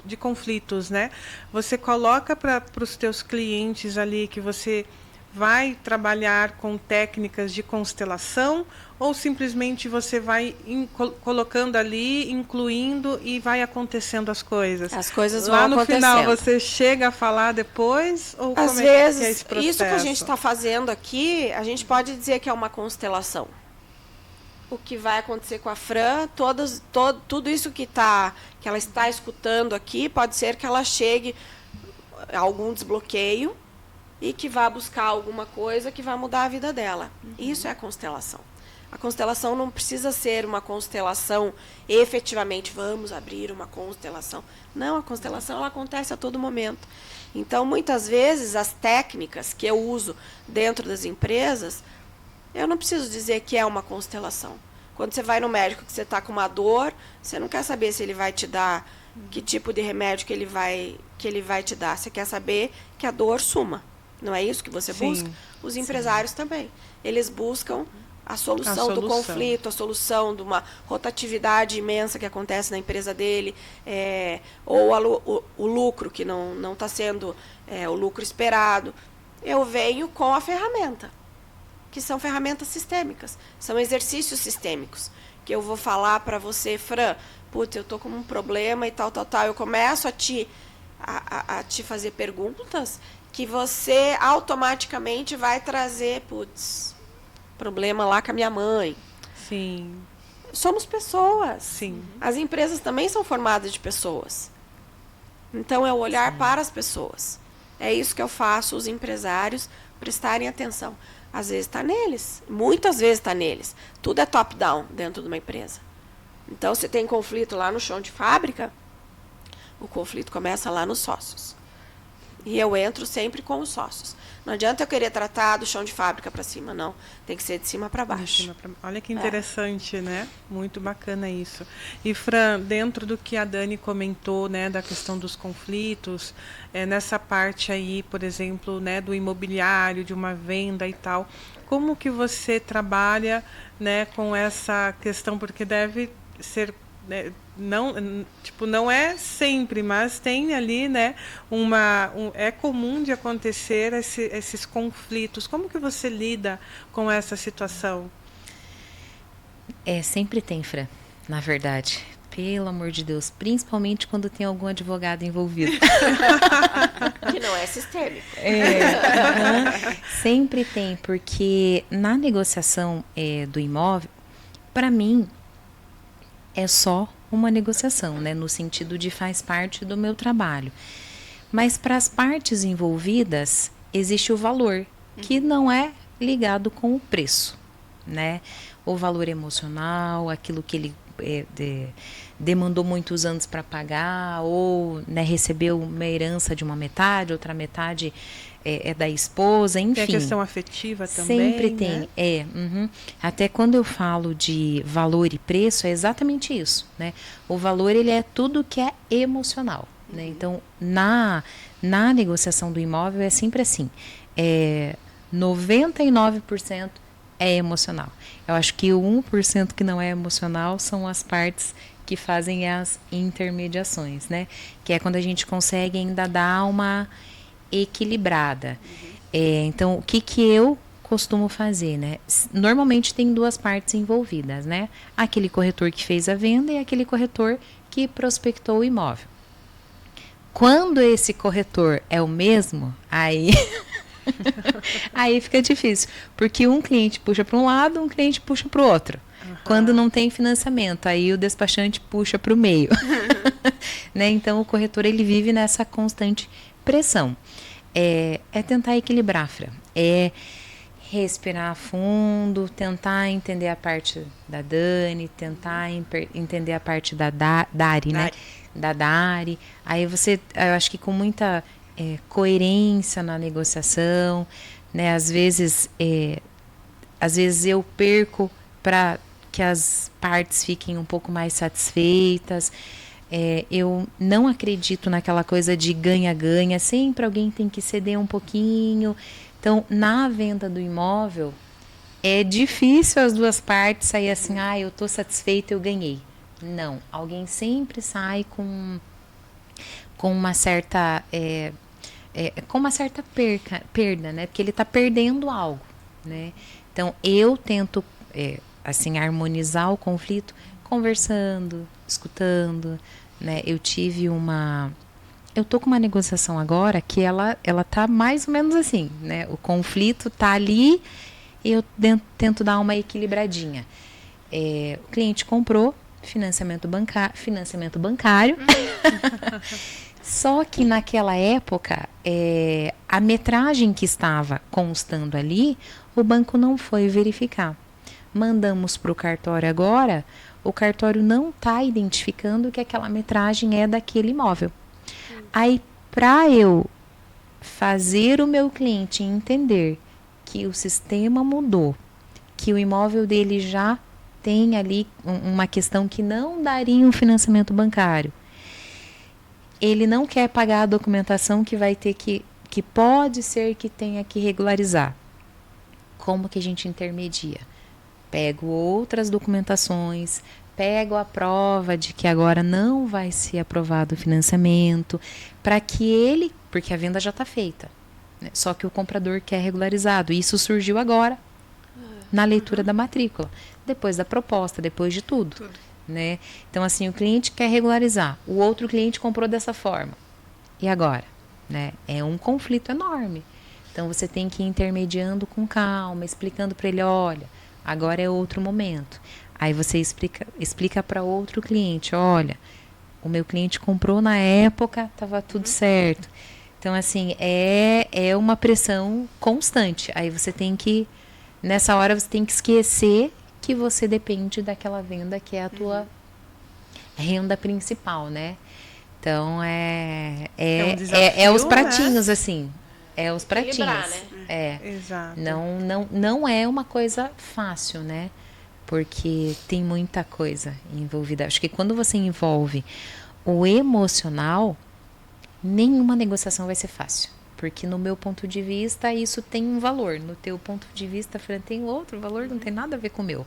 de conflitos, né? Você coloca para os teus clientes ali que você vai trabalhar com técnicas de constelação, ou simplesmente você vai colocando ali, incluindo e vai acontecendo as coisas? As coisas vão lá no acontecendo. final você chega a falar depois? Ou às como vezes, que é esse processo? Isso que a gente está fazendo aqui, a gente pode dizer que é uma constelação. O que vai acontecer com a Fran, tudo isso que ela está escutando aqui, pode ser que ela chegue a algum desbloqueio e que vá buscar alguma coisa que vai mudar a vida dela. Isso é a constelação. A constelação não precisa ser uma constelação efetivamente, vamos abrir uma constelação. Não, a constelação ela acontece a todo momento. Então, muitas vezes, as técnicas que eu uso dentro das empresas, eu não preciso dizer que é uma constelação. Quando você vai no médico que você está com uma dor, você não quer saber se ele vai te dar, que tipo de remédio que ele vai te dar. Você quer saber que a dor suma. Não é isso que você busca? Os empresários também. Eles buscam a solução do conflito, a solução de uma rotatividade imensa que acontece na empresa dele, ou o lucro que não está sendo o lucro esperado. Eu venho com a ferramenta, que são ferramentas sistêmicas, são exercícios sistêmicos, que eu vou falar para você, Fran, putz, eu estou com um problema e tal. Eu começo a te fazer perguntas que você automaticamente vai trazer, problema lá com a minha mãe. Sim. Somos pessoas. Sim. As empresas também são formadas de pessoas. Então, é o olhar para as pessoas. É isso que eu faço, os empresários, prestarem atenção. Às vezes está neles, muitas vezes está neles. Tudo é top-down dentro de uma empresa. Então, se tem conflito lá no chão de fábrica, o conflito começa lá nos sócios. E eu entro sempre com os sócios. Não adianta eu querer tratar do chão de fábrica para cima, não. Tem que ser de cima para baixo. Olha que interessante, né? Muito bacana isso. E, Fran, dentro do que a Dani comentou, né, da questão dos conflitos, nessa parte aí, por exemplo, né, do imobiliário, de uma venda e tal, como que você trabalha, né, com essa questão? Porque deve ser... não é sempre, mas tem ali, né, é comum de acontecer esses conflitos. Como que você lida com essa situação? Sempre tem, Fran, na verdade. Pelo amor de Deus, principalmente quando tem algum advogado envolvido. Que não é sistêmico. Sempre tem, porque na negociação do imóvel, para mim, é só uma negociação, né? No sentido de faz parte do meu trabalho. Mas para as partes envolvidas, existe o valor, que não é ligado com o preço, né? O valor emocional, aquilo que ele demandou muitos anos para pagar, ou, né, recebeu uma herança de uma metade, outra metade é da esposa, enfim. Tem a questão afetiva também, sempre tem, né? Até quando eu falo de valor e preço, é exatamente isso, né? O valor, ele é tudo que é emocional, né? Então, na negociação do imóvel é sempre assim, 99% é emocional. Eu acho que o 1% que não é emocional são as partes que fazem as intermediações, né? Que é quando a gente consegue ainda dar uma equilibrada. Então, o que eu costumo fazer, né? Normalmente tem duas partes envolvidas, né? Aquele corretor que fez a venda e aquele corretor que prospectou o imóvel. Quando esse corretor é o mesmo, aí aí fica difícil, porque um cliente puxa para um lado, um cliente puxa para o outro. Quando não tem financiamento, aí o despachante puxa para o meio. Né? Então, o corretor, ele vive nessa constante pressão. É tentar equilibrar, Fran. É respirar fundo, tentar entender a parte da Dani, tentar entender a parte da Dari, né? Da Dari. Aí eu acho que com muita coerência na negociação, né? Às vezes eu perco para que as partes fiquem um pouco mais satisfeitas. Eu não acredito naquela coisa de ganha-ganha, sempre alguém tem que ceder um pouquinho. Então, na venda do imóvel, é difícil as duas partes sair assim, eu estou satisfeita, eu ganhei. Não, alguém sempre sai com uma certa perda, né? Porque ele está perdendo algo, né? Então, eu tento assim, harmonizar o conflito conversando, escutando, né? Eu tô com uma negociação agora que ela tá mais ou menos assim, né? O conflito tá ali e eu tento dar uma equilibradinha. O cliente comprou financiamento bancário. Só que naquela época, a metragem que estava constando ali, o banco não foi verificar. Mandamos para o cartório agora, o cartório não está identificando que aquela metragem é daquele imóvel. Aí, para eu fazer o meu cliente entender que o sistema mudou, que o imóvel dele já tem ali uma questão que não daria um financiamento bancário, ele não quer pagar a documentação que vai ter que pode ser que tenha que regularizar. Como que a gente intermedia? Pego outras documentações, pego a prova de que agora não vai ser aprovado o financiamento, para que porque a venda já está feita, né? Só que o comprador quer regularizado. Isso surgiu agora, na leitura da matrícula, depois da proposta, depois de tudo. Né? Então, assim, o cliente quer regularizar, o outro cliente comprou dessa forma. E agora? Né? É um conflito enorme. Então, você tem que ir intermediando com calma, explicando para ele, olha, agora é outro momento. Aí você explica para outro cliente, olha, o meu cliente comprou na época, estava tudo certo. Então, assim, é uma pressão constante. Aí você tem que, nessa hora, você tem que esquecer que você depende daquela venda que é a tua renda principal, né? Então, um desafio, os pratinhos, né? assim. É os Equilibrar, pratinhos. né? É. Exato. Não é uma coisa fácil, né? Porque tem muita coisa envolvida. Acho que quando você envolve o emocional, nenhuma negociação vai ser fácil. Porque no meu ponto de vista, isso tem um valor. No teu ponto de vista, Fran, tem outro valor, não tem nada a ver com o meu.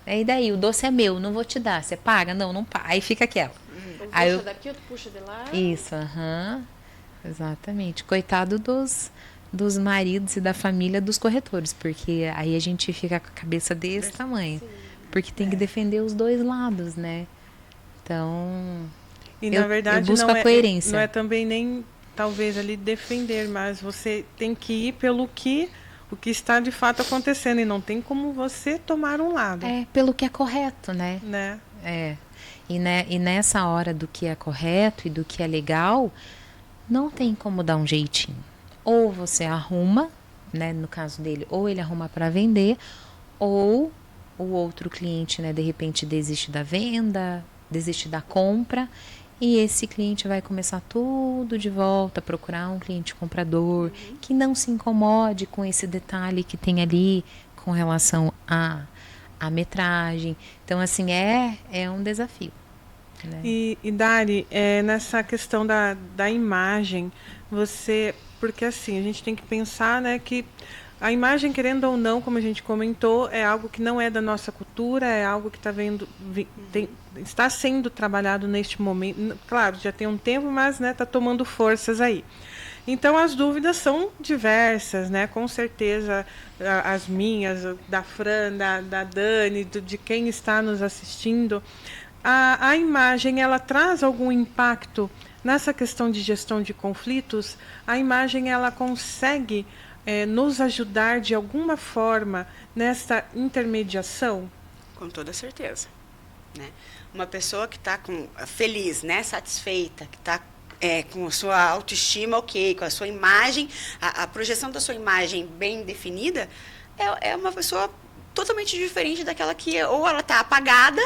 E daí, o doce é meu, não vou te dar. Você paga? Não, não paga. Aí fica aquela. Um Aí puxa daqui, outro puxa de lá. Isso, exatamente. Coitado dos maridos e da família dos corretores, porque aí a gente fica com a cabeça desse tamanho. Porque tem que defender os dois lados, né? Então, E na verdade eu busco não a coerência. não é também nem talvez ali defender, mas você tem que ir pelo que o que está de fato acontecendo e não tem como você tomar um lado, É, pelo que é correto, né? né? É. E nessa hora do que é correto e do que é legal, não tem como dar um jeitinho. Ou você arruma, né, no caso dele, ou ele arruma para vender, ou o outro cliente, né, de repente desiste da venda, desiste da compra, e esse cliente vai começar tudo de volta, procurar um cliente comprador, que não se incomode com esse detalhe que tem ali com relação à metragem. Então, assim, é um desafio. Né? E Dari, nessa questão da imagem, porque assim, a gente tem que pensar, né, que a imagem, querendo ou não, como a gente comentou, é algo que não é da nossa cultura, é algo que está sendo trabalhado neste momento. Claro, já tem um tempo, mas está tomando forças aí. Então, as dúvidas são diversas, né? Com certeza, as minhas, da Fran, da Dani, de quem está nos assistindo. A imagem, ela traz algum impacto nessa questão de gestão de conflitos? A imagem, ela consegue nos ajudar de alguma forma nessa intermediação? Com toda certeza. Né? Uma pessoa que está feliz, né, satisfeita, que está com a sua autoestima ok, com a sua imagem, a projeção da sua imagem bem definida, é uma pessoa totalmente diferente daquela que ou ela está apagada,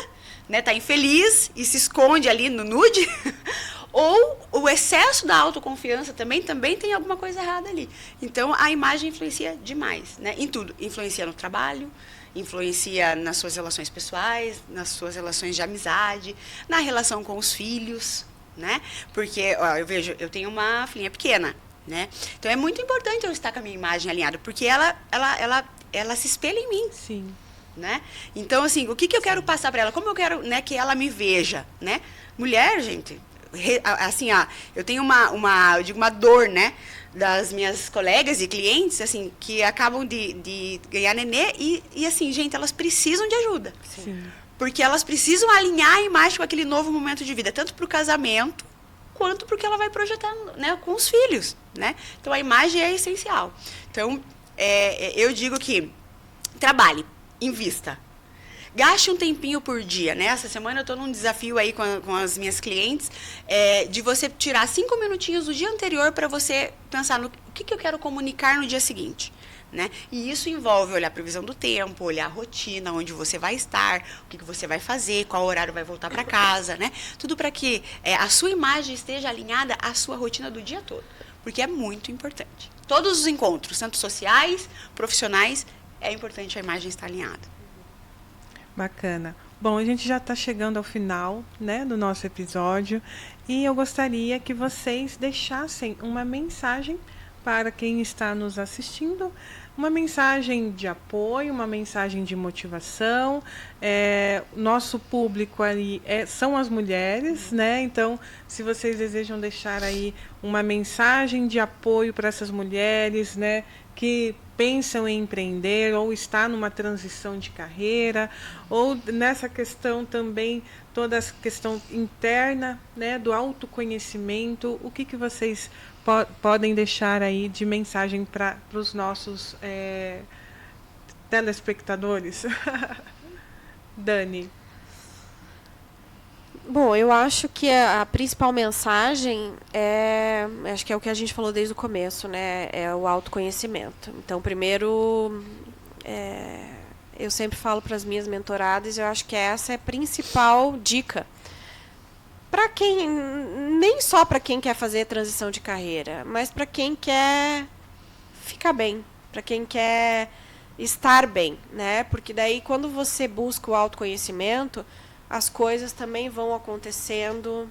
né, está infeliz e se esconde ali no nude, ou o excesso da autoconfiança também tem alguma coisa errada ali. Então, a imagem influencia demais, né, em tudo. Influencia no trabalho, influencia nas suas relações pessoais, nas suas relações de amizade, na relação com os filhos, né? Porque eu tenho uma filhinha pequena, né? Então é muito importante eu estar com a minha imagem alinhada, porque ela se espelha em mim. Sim. Né? Então, assim, o que eu quero passar para ela? Como eu quero, né, que ela me veja, né? Mulher, gente, assim, eu tenho eu digo uma dor, né, das minhas colegas e clientes, assim, que acabam de ganhar nenê e assim, gente, elas precisam de ajuda. Sim. Porque elas precisam alinhar a imagem com aquele novo momento de vida, tanto para o casamento, quanto para o que ela vai projetar, né, com os filhos, né? Então, a imagem é essencial. Então, eu digo que trabalhe, invista. Gaste um tempinho por dia, né? Essa semana eu estou num desafio aí com as minhas clientes, de você tirar 5 minutinhos do dia anterior para você pensar no que eu quero comunicar no dia seguinte. Né? E isso envolve olhar a previsão do tempo, olhar a rotina, onde você vai estar, o que você vai fazer, qual horário vai voltar para casa, né? Tudo para que a sua imagem esteja alinhada à sua rotina do dia todo, porque é muito importante. Todos os encontros, tanto sociais, profissionais, é importante a imagem estar alinhada. Bacana. Bom, a gente já está chegando ao final, né, do nosso episódio e eu gostaria que vocês deixassem uma mensagem para quem está nos assistindo, uma mensagem de apoio, uma mensagem de motivação. Nosso público ali são as mulheres, né? Então, se vocês desejam deixar aí uma mensagem de apoio para essas mulheres, né, que pensam em empreender ou está numa transição de carreira, ou nessa questão também, toda essa questão interna, né, do autoconhecimento, o que vocês podem deixar aí de mensagem para os nossos telespectadores? Dani. Bom, eu acho que a principal mensagem acho que é o que a gente falou desde o começo, né? É o autoconhecimento. Então, primeiro, eu sempre falo para as minhas mentoradas, eu acho que essa é a principal dica. Para quem, nem só para quem quer fazer transição de carreira, mas para quem quer ficar bem, para quem quer estar bem, né? Porque daí quando você busca o autoconhecimento, as coisas também vão acontecendo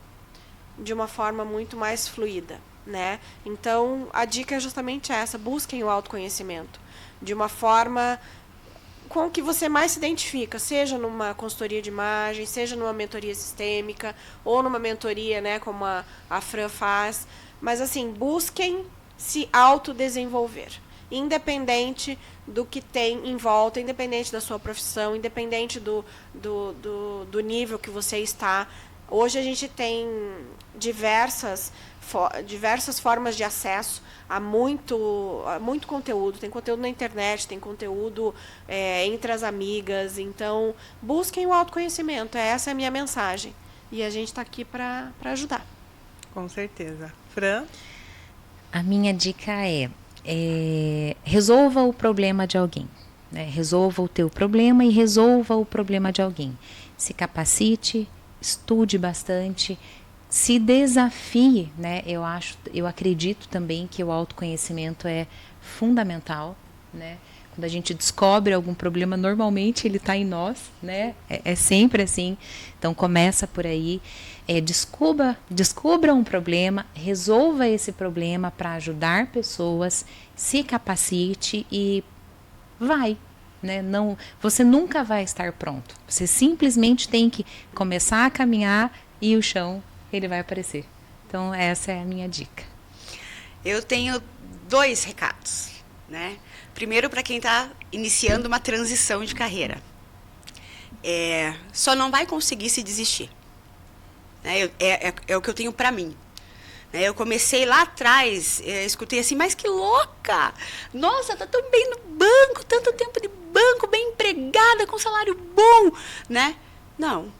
de uma forma muito mais fluida, né? Então, a dica é justamente essa: busquem o autoconhecimento de uma forma com que você mais se identifica, seja numa consultoria de imagem, seja numa mentoria sistêmica, ou numa mentoria, né, como a Fran faz. Mas, assim, busquem se autodesenvolver, independente do que tem em volta, independente da sua profissão, independente do nível que você está. Hoje a gente tem diversas formas de acesso a muito conteúdo. Tem conteúdo na internet, tem conteúdo entre as amigas. Então, busquem o autoconhecimento. Essa é a minha mensagem. E a gente está aqui para ajudar. Com certeza. Fran? A minha dica resolva o problema de alguém. Né? Resolva o teu problema e resolva o problema de alguém. Se capacite, estude bastante, se desafie, né? Eu acredito também que o autoconhecimento é fundamental, né? Quando a gente descobre algum problema, normalmente ele está em nós, né? É sempre assim. Então começa por aí, descubra um problema, resolva esse problema para ajudar pessoas, se capacite e vai. Né? Não, você nunca vai estar pronto. Você simplesmente tem que começar a caminhar e o chão ele vai aparecer. Então essa é a minha dica. Eu tenho 2 recados, né? Primeiro, para quem está iniciando uma transição de carreira, só não vai conseguir se desistir. Né? É o que eu tenho para mim. Eu comecei lá atrás, escutei assim, mas que louca! Nossa, tá tão bem no banco, tanto tempo de banco, bem empregada, com salário bom, né? Não,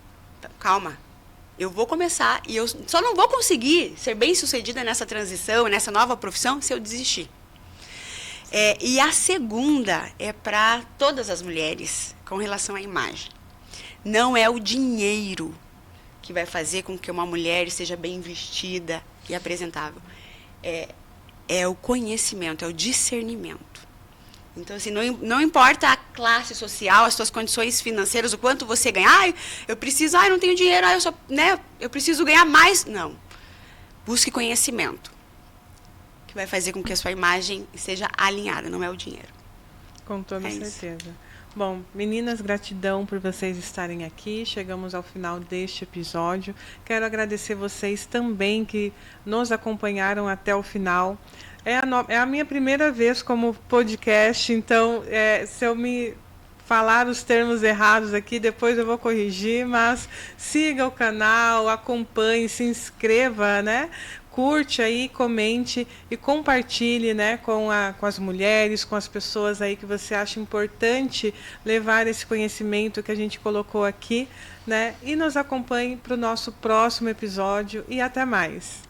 calma. Eu vou começar e eu só não vou conseguir ser bem-sucedida nessa transição, nessa nova profissão, se eu desistir. E a segunda é para todas as mulheres, com relação à imagem. Não é o dinheiro que vai fazer com que uma mulher esteja bem vestida e apresentável. É o conhecimento, é o discernimento. Então, assim, não importa a classe social, as suas condições financeiras, o quanto você ganha. Eu preciso, eu não tenho dinheiro, eu preciso ganhar mais. Não. Busque conhecimento, que vai fazer com que a sua imagem seja alinhada, não é o dinheiro. Com toda certeza. Bom, meninas, gratidão por vocês estarem aqui. Chegamos ao final deste episódio. Quero agradecer vocês também que nos acompanharam até o final. É a minha primeira vez como podcast, então se eu me falar os termos errados aqui, depois eu vou corrigir, mas siga o canal, acompanhe, se inscreva, né? Curte aí, comente e compartilhe, né, com as mulheres, com as pessoas aí que você acha importante levar esse conhecimento que a gente colocou aqui, né? E nos acompanhe para o nosso próximo episódio e até mais.